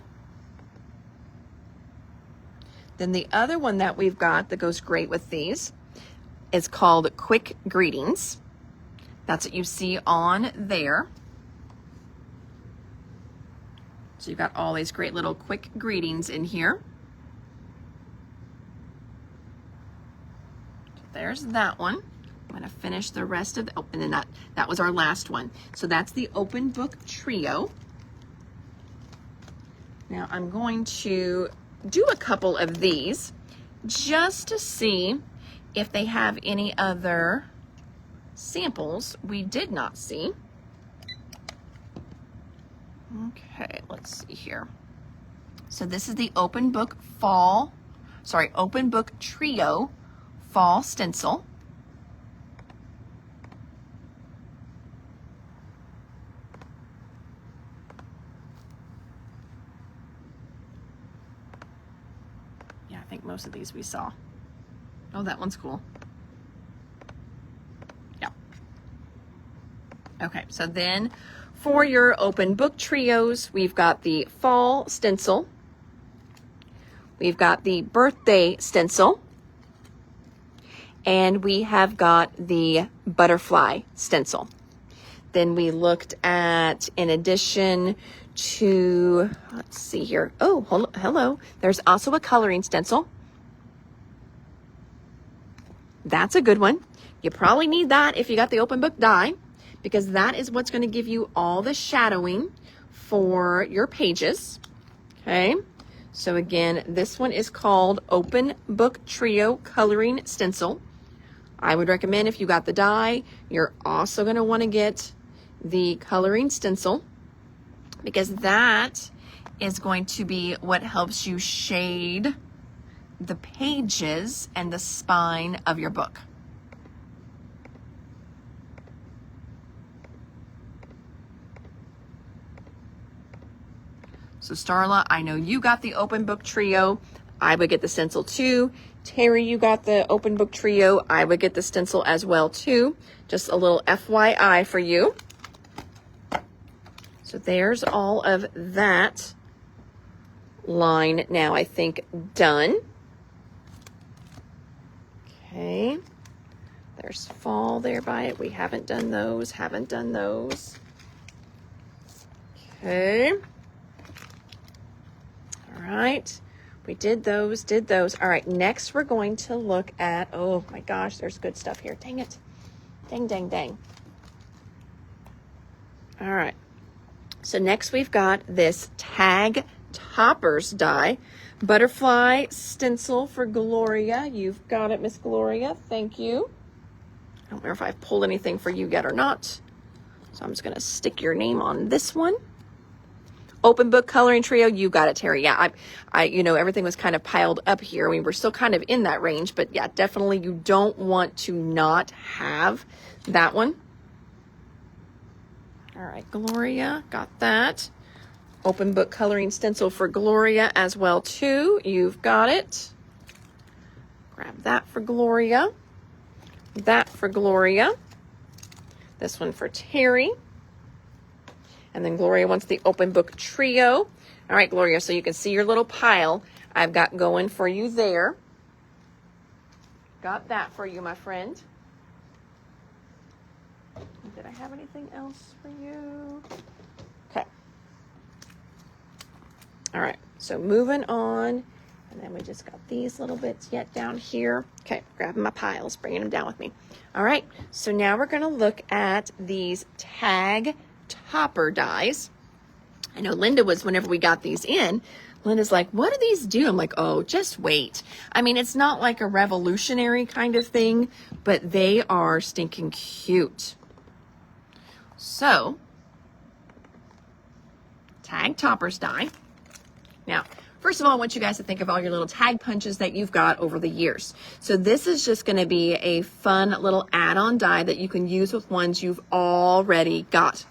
Then the other one that we've got that goes great with these is called Quick Greetings. That's what you see on there. So you've got all these great little quick greetings in here. So there's that one. I'm going to finish the rest of the, and then that was our last one. So that's the Open Book Trio. Now I'm going to do a couple of these just to see if they have any other samples we did not see. Okay, let's see here. So this is the Open Book Trio Fall Stencil. Yeah, I think most of these we saw. Oh, that one's cool. Yeah. Okay, so then for your Open Book Trios, we've got the Fall Stencil. We've got the Birthday Stencil. And we have got the Butterfly Stencil. Then we looked at, in addition to, let's see here. Oh, hello. There's also a coloring stencil. That's a good one. You probably need that if you got the open book die, because that is what's going to give you all the shadowing for your pages. Okay. So again, this one is called Open Book Trio Coloring Stencil. I would recommend, if you got the die, you're also going to want to get the coloring stencil. because that is going to be what helps you shade the pages and the spine of your book. So Starla, I know you got the open book trio. I would get the stencil too. Terry, you got the open book trio. I would get the stencil as well too. Just a little FYI for you. So there's all of that line now, I think, done. Okay. There's fall there by it. We haven't done those. Okay. All right. We did those. All right. Next, we're going to look at, oh my gosh, there's good stuff here. Dang it. Dang. All right. So next we've got this tag toppers die. Butterfly stencil for Gloria. You've got it, Miss Gloria. Thank you. I don't remember if I've pulled anything for you yet or not. So I'm just going to stick your name on this one. Open book coloring trio. You got it, Terry. Yeah, I everything was kind of piled up here. I mean, we're still kind of in that range, but yeah, definitely you don't want to not have that one. All right, Gloria, got that. Open book coloring stencil for Gloria as well too. You've got it. Grab that for Gloria. That for Gloria. This one for Terry. And then Gloria wants the open book trio. All right, Gloria, so you can see your little pile I've got going for you there. Got that for you, my friend. Did I have anything else for you? Okay. All right, so moving on. And then we just got these little bits yet down here. Okay, grabbing my piles, bringing them down with me. All right, so now we're going to look at these tag topper dies. I know Linda was, whenever we got these in, Linda's like, what do these do? I'm like, oh, just wait. I mean, it's not like a revolutionary kind of thing, but they are stinking cute. So, tag toppers die. Now, first of all, I want you guys to think of all your little tag punches that you've got over the years. So this is just going to be a fun little add-on die that you can use with ones you've already got.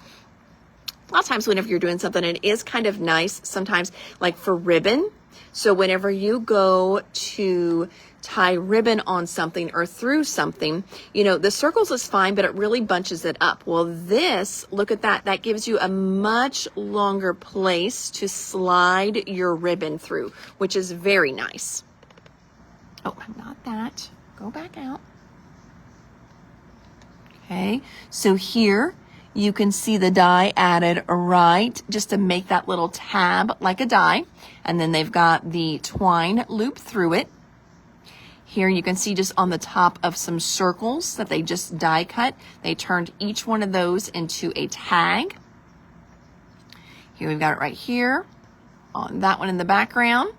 A lot of times whenever you're doing something, it is kind of nice sometimes, like for ribbon. So whenever you go to tie ribbon on something or through something, you know, the circles is fine, but it really bunches it up. Well, this, look at that. That gives you a much longer place to slide your ribbon through, which is very nice. Oh, not that. Go back out. Okay, so here you can see the die added right just to make that little tab like a die. And then they've got the twine loop through it. Here you can see just on the top of some circles that they just die cut. They turned each one of those into a tag. Here we've got it right here on that one in the background.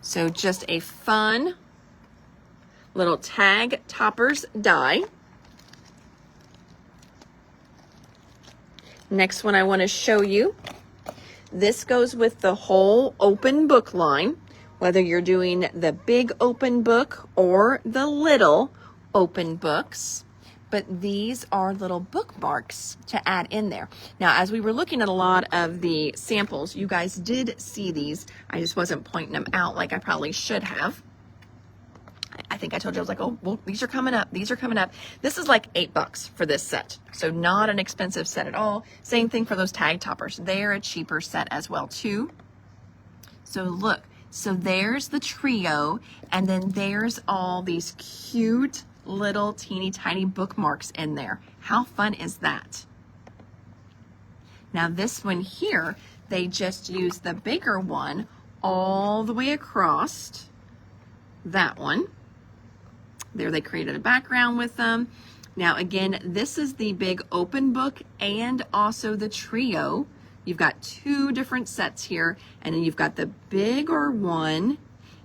So just a fun little tag toppers die. Next one I want to show you. This goes with the whole open book line, whether you're doing the big open book or the little open books. But these are little bookmarks to add in there. Now, as we were looking at a lot of the samples, you guys did see these. I just wasn't pointing them out like I probably should have. I think I told you, I was like, oh, well, these are coming up. These are coming up. This is like $8 for this set. So not an expensive set at all. Same thing for those tag toppers. They're a cheaper set as well too. So look, so there's the trio, and then there's all these cute little teeny tiny bookmarks in there. How fun is that? Now this one here, they just use the bigger one all the way across that one. There they created a background with them. Now again, this is the big open book and also the trio. You've got two different sets here, and then you've got the bigger one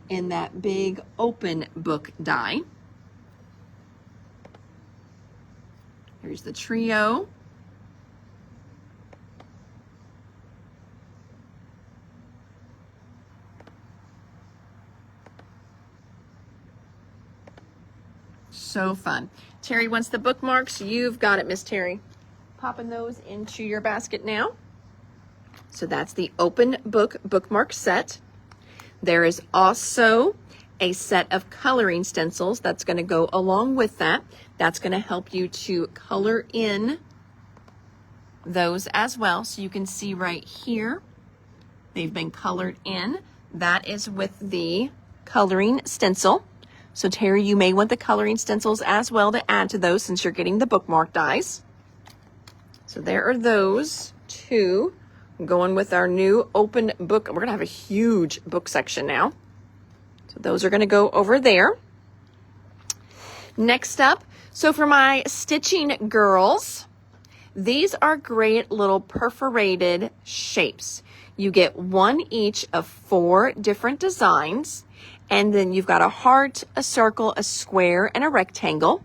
in that big open book die. Here's the trio. So fun. Terry wants the bookmarks. You've got it, Miss Terry. Popping those into your basket now. So that's the open book bookmark set. There is also a set of coloring stencils that's going to go along with that. That's going to help you to color in those as well. So you can see right here, they've been colored in. That is with the coloring stencil. So Terry, you may want the coloring stencils as well to add to those since you're getting the bookmark dies. So there are those two going with our new open book. We're going to have a huge book section now. So those are going to go over there. Next up, so for my stitching girls, these are great little perforated shapes. You get one each of 4 different designs, and then you've got a heart, a circle, a square, and a rectangle.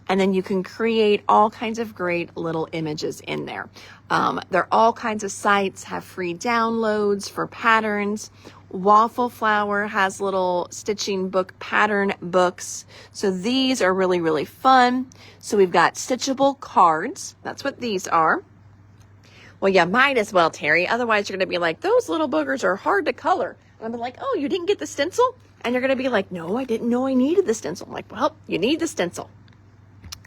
And then you can create all kinds of great little images in there. There are all kinds of sites, have free downloads for patterns. Waffle Flower has little stitching book pattern books. So these are really, really fun. So we've got stitchable cards. That's what these are. Well, you might as well, Terry. Otherwise, you're going to be like, those little boogers are hard to color. And I'm like, oh, you didn't get the stencil? And you're going to be like, no, I didn't know I needed the stencil. I'm like, well, you need the stencil.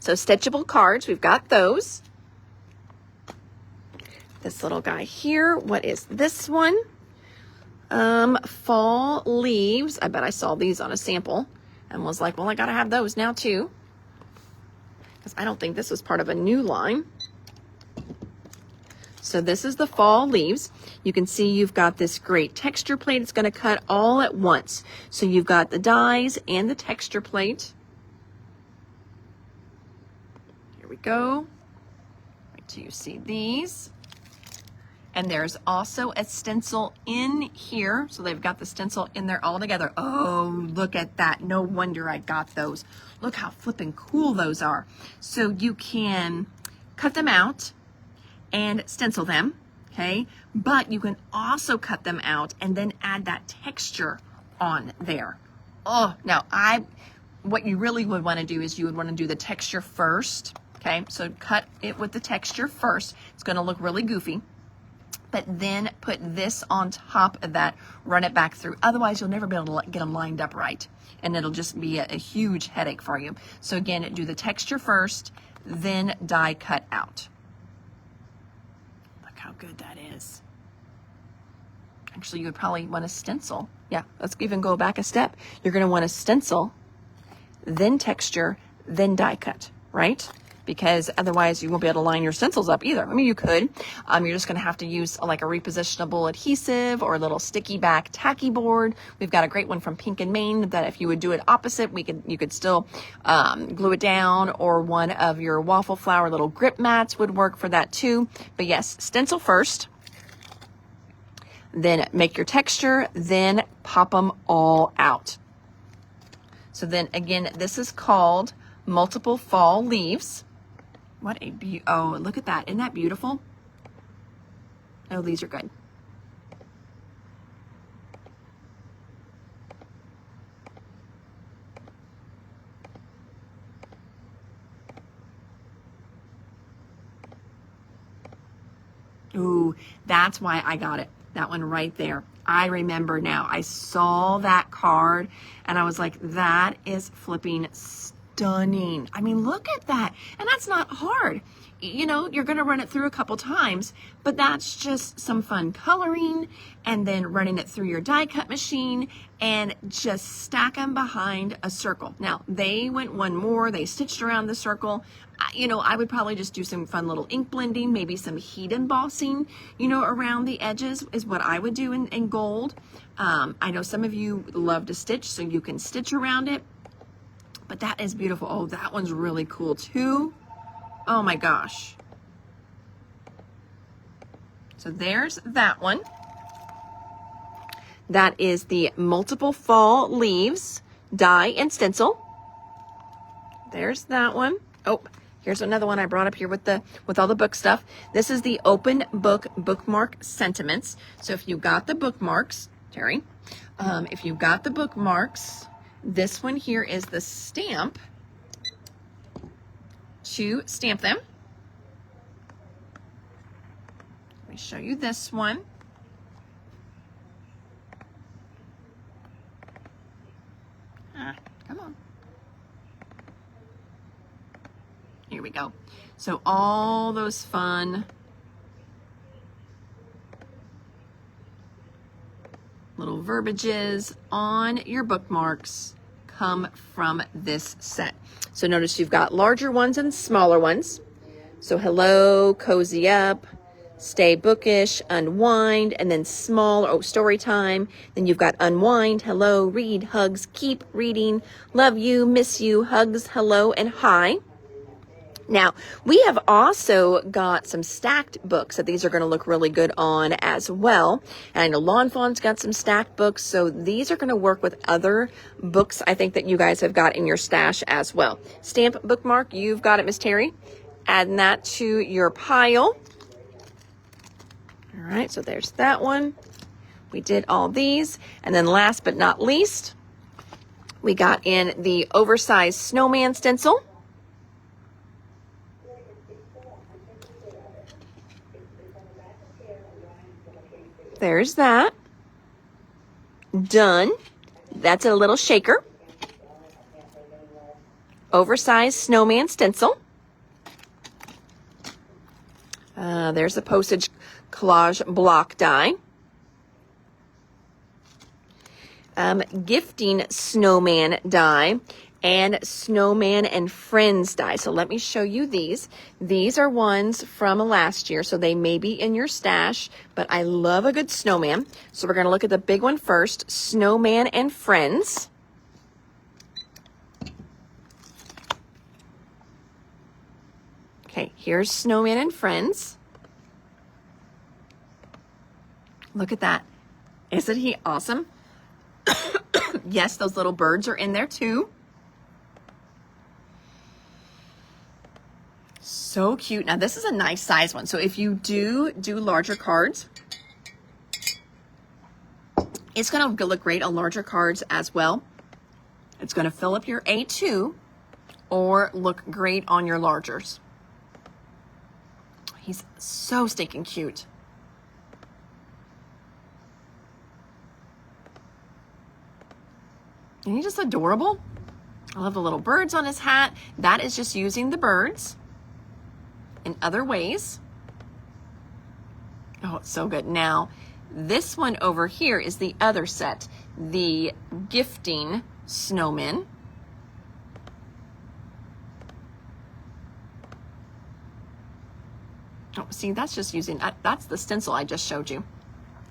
So stitchable cards, we've got those. This little guy here, what is this one? Fall leaves. I bet I saw these on a sample and was like, well, I gotta have those now too. Because I don't think this was part of a new line. So this is the fall leaves. You can see you've got this great texture plate. It's gonna cut all at once. So you've got the dies and the texture plate. Here we go. Wait till you see these. And there's also a stencil in here. So they've got the stencil in there all together. Oh, look at that. No wonder I got those. Look how flippin' cool those are. So you can cut them out and stencil them, okay? But you can also cut them out and then add that texture on there. Oh, now what you really would want to do is you would want to do the texture first, okay? So cut it with the texture first. It's going to look really goofy. But then put this on top of that, run it back through. Otherwise, you'll never be able to get them lined up right. And it'll just be a huge headache for you. So again, do the texture first, then die cut out. Look how good that is. Actually, you would probably want a stencil. Yeah, let's even go back a step. You're going to want a stencil, then texture, then die cut, right? Because otherwise you won't be able to line your stencils up either. I mean, you could. You're just going to have to use like a repositionable adhesive or a little sticky back tacky board. We've got a great one from Pink and Maine that if you would do it opposite, you could still glue it down, or one of your Waffle Flower little grip mats would work for that too. But yes, stencil first, then make your texture, then pop them all out. So then again, this is called multiple fall leaves. What a oh, look at that. Isn't that beautiful? Oh, these are good. Ooh, that's why I got it. That one right there. I remember now. I saw that card and I was like, that is flipping stunning. I mean, look at that. And that's not hard. You know, you're going to run it through a couple times, but that's just some fun coloring and then running it through your die cut machine and just stack them behind a circle. Now, they went one more. They stitched around the circle. You know, I would probably just do some fun little ink blending, maybe some heat embossing, you know, around the edges is what I would do in gold. I know some of you love to stitch, so you can stitch around it. But that is beautiful. Oh, that one's really cool too. Oh my gosh. So there's that one. That is the multiple fall leaves die and stencil. There's that one. Oh, here's another one I brought up here with all the book stuff. This is the open book bookmark sentiments. So if you got the bookmarks, Terry, if you got the bookmarks, This one here is the stamp to stamp them. Let me show you this one. Come on. Here we go. So all those fun little verbiages on your bookmarks come from this set. So notice you've got larger ones and smaller ones. So hello, cozy up, stay bookish, unwind, and then small, story time. Then you've got unwind, hello, read, hugs, keep reading, love you, miss you, hugs, hello, and hi. Now, we have also got some stacked books that these are going to look really good on as well. And I know Lawn Fawn's got some stacked books, so these are going to work with other books I think that you guys have got in your stash as well. Stamp bookmark, you've got it, Miss Terry. Adding that to your pile. All right, so there's that one. We did all these. And then last but not least, we got in the oversized snowman stencil. There's that. Done. That's a little shaker. Oversized snowman stencil. There's a postage collage block die. Gifting snowman die and snowman and friends die. So let me show you these. These are ones from last year, so they may be in your stash, but I love a good snowman. So we're going to look at the big one first, snowman and friends. Okay, here's snowman and friends. Look at that. Isn't he awesome? Yes, those little birds are in there too. So cute. Now this is a nice size one. So if you do larger cards, it's going to look great on larger cards as well. It's going to fill up your A2 or look great on your largers. He's so stinking cute. Isn't he just adorable? I love the little birds on his hat. That is just using the birds in other ways. Oh, it's so good. Now, this one over here is the other set, the gifting snowmen. Oh, see, that's just using, that's the stencil I just showed you.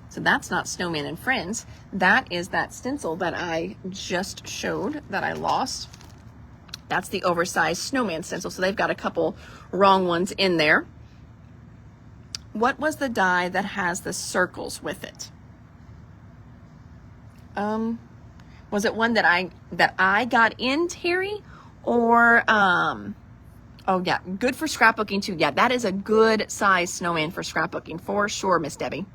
So that's not Snowman and Friends. That is that stencil that I just showed that I lost. That's the oversized snowman stencil. So they've got a couple wrong ones in there. What was the die that has the circles with it? Was it one that I got in, Terry? Or oh yeah, good for scrapbooking too. Yeah, that is a good size snowman for scrapbooking for sure, Miss Debbie.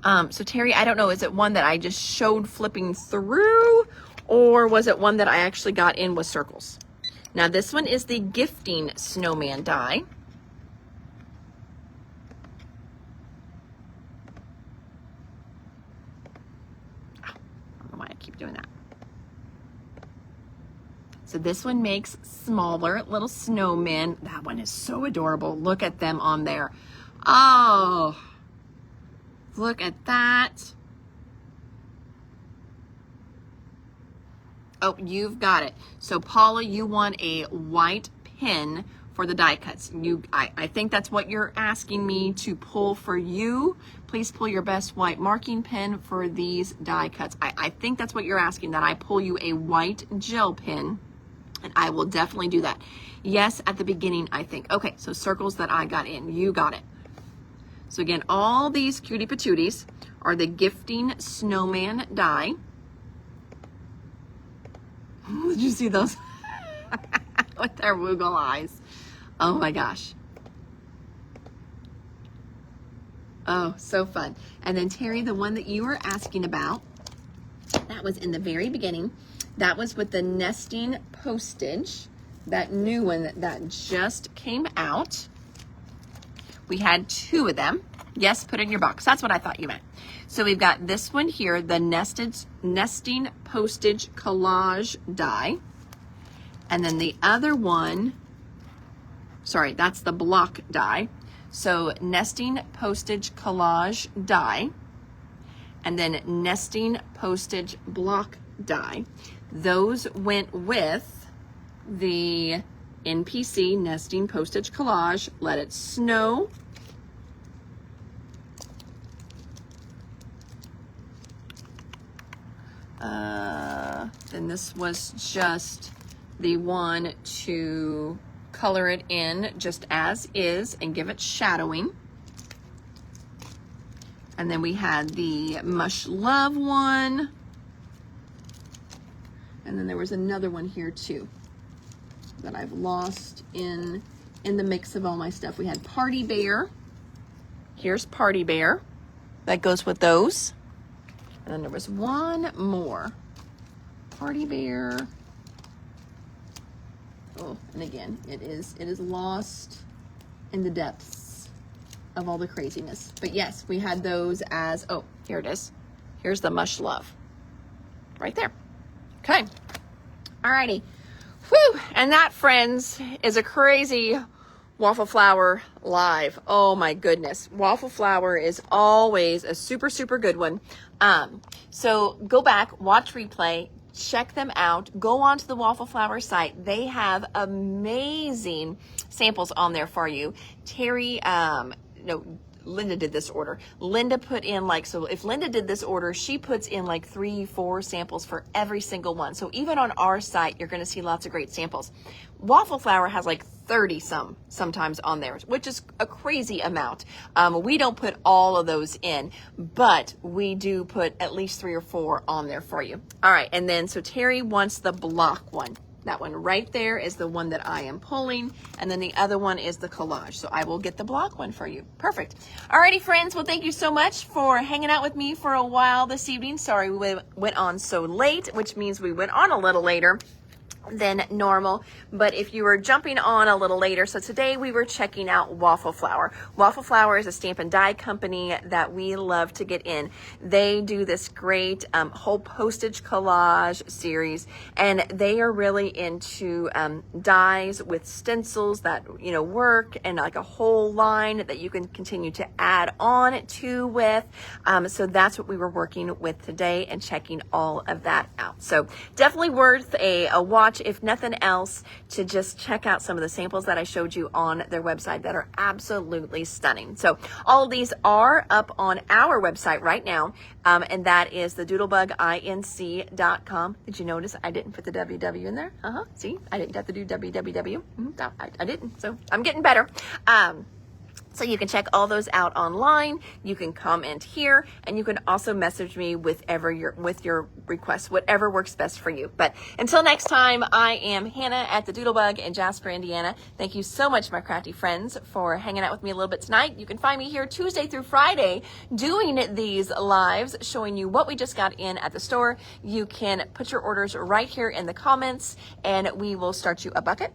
So Terry, I don't know, is it one that I just showed flipping through, or was it one that I actually got in with circles? Now this one is the gifting snowman die. I don't know why I keep doing that. So this one makes smaller little snowmen. That one is so adorable. Look at them on there. Oh, look at that. Oh, you've got it. So Paula, you want a white pen for the die cuts. I think that's what you're asking me to pull for you. Please pull your best white marking pen for these die cuts. I think that's what you're asking, that I pull you a white gel pen, and I will definitely do that. Yes, at the beginning, I think. Okay, so circles that I got in. You got it. So again, all these cutie patooties are the gifting snowman die. Did you see those? With their woogle eyes. Oh my gosh. Oh, so fun. And then Terry, the one that you were asking about, that was in the very beginning. That was with the nesting postage, that new one that just came out. We had 2 of them. Yes, put it in your box. That's what I thought you meant. So we've got this one here, the nesting postage collage die. And then the other one, sorry, that's the block die. So nesting postage collage die, and then nesting postage block die. Those went with the NPC nesting postage collage, Let It Snow. Then this was just the one to color it in just as is and give it shadowing. And then we had the Mush Love one. And then there was another one here too that I've lost in the mix of all my stuff. We had Party Bear. Here's Party Bear. That goes with those. And then there was one more. Party Bear. Oh, and again, it is lost in the depths of all the craziness. But yes, we had those as, oh, here it is. Here's the Mush Love. Right there. Okay. Alrighty. Whew. And that, friends, is a crazy Waffle Flower live. Oh my goodness. Waffle Flower is always a super, super good one. So go back, watch replay, check them out. Go onto the Waffle Flower site. They have amazing samples on there for you. Terry, Linda did this order. Linda put in so if Linda did this order, she puts in 3-4 samples for every single one. So even on our site, you're going to see lots of great samples. Waffle Flower has 30 sometimes on there, which is a crazy amount. We don't put all of those in, but we do put at least 3 or 4 on there for you. All right, and then so Terry wants the block one. That one right there is the one that I am pulling, and then the other one is the collage. So I will get the block one for you. Perfect. Alrighty, friends. Well, thank you so much for hanging out with me for a while this evening. Sorry we went on so late, which means we went on a little later than normal, but if you were jumping on a little later, so today we were checking out Waffle Flower. Waffle Flower is a stamp and die company that we love to get in. They do this great whole postage collage series, and they are really into dies with stencils that work, and a whole line that you can continue to add on to with. So that's what we were working with today and checking all of that out. So definitely worth a watch, if nothing else, to just check out some of the samples that I showed you on their website that are absolutely stunning. So all of these are up on our website right now, and that is the doodlebuginc.com. Did you notice I didn't put the www in there? See, I didn't have to do www. No, I didn't, so I'm getting better. So you can check all those out online. You can comment here, and you can also message me with your requests, whatever works best for you. But until next time, I am Hannah at the Doodlebug in Jasper, Indiana. Thank you so much, my crafty friends, for hanging out with me a little bit tonight. You can find me here Tuesday through Friday doing these lives, showing you what we just got in at the store. You can put your orders right here in the comments, and we will start you a bucket.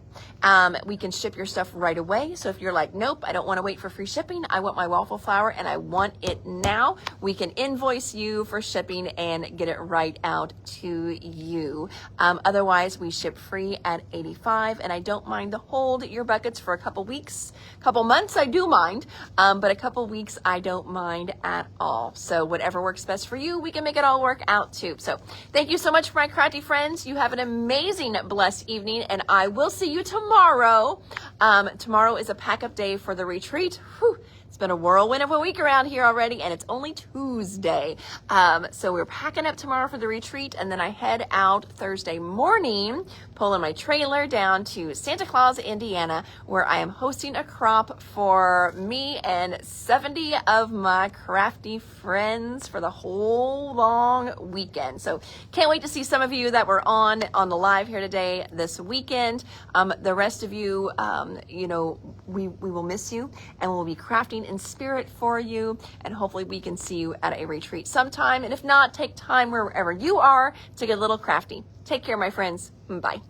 We can ship your stuff right away. So if you're like, nope, I don't want to wait for free shipping, I want my Waffle Flower and I want it now, we can invoice you for shipping and get it right out to you. Otherwise, we ship free at $85, and I don't mind to hold your buckets for a couple weeks, couple months I do mind, but a couple weeks I don't mind at all. So whatever works best for you, we can make it all work out too. So thank you so much, my crafty friends. You have an amazing, blessed evening, and I will see you tomorrow. Tomorrow is a pack-up day for the retreat. Whew. It's been a whirlwind of a week around here already, and it's only Tuesday. So we're packing up tomorrow for the retreat, and then I head out Thursday morning, pulling my trailer down to Santa Claus, Indiana, where I am hosting a crop for me and 70 of my crafty friends for the whole long weekend. So can't wait to see some of you that were on the live here today this weekend. The rest of you, we will miss you, and we'll be crafting in spirit for you, and hopefully we can see you at a retreat sometime. And if not, take time wherever you are to get a little crafty. Take care, my friends. Bye.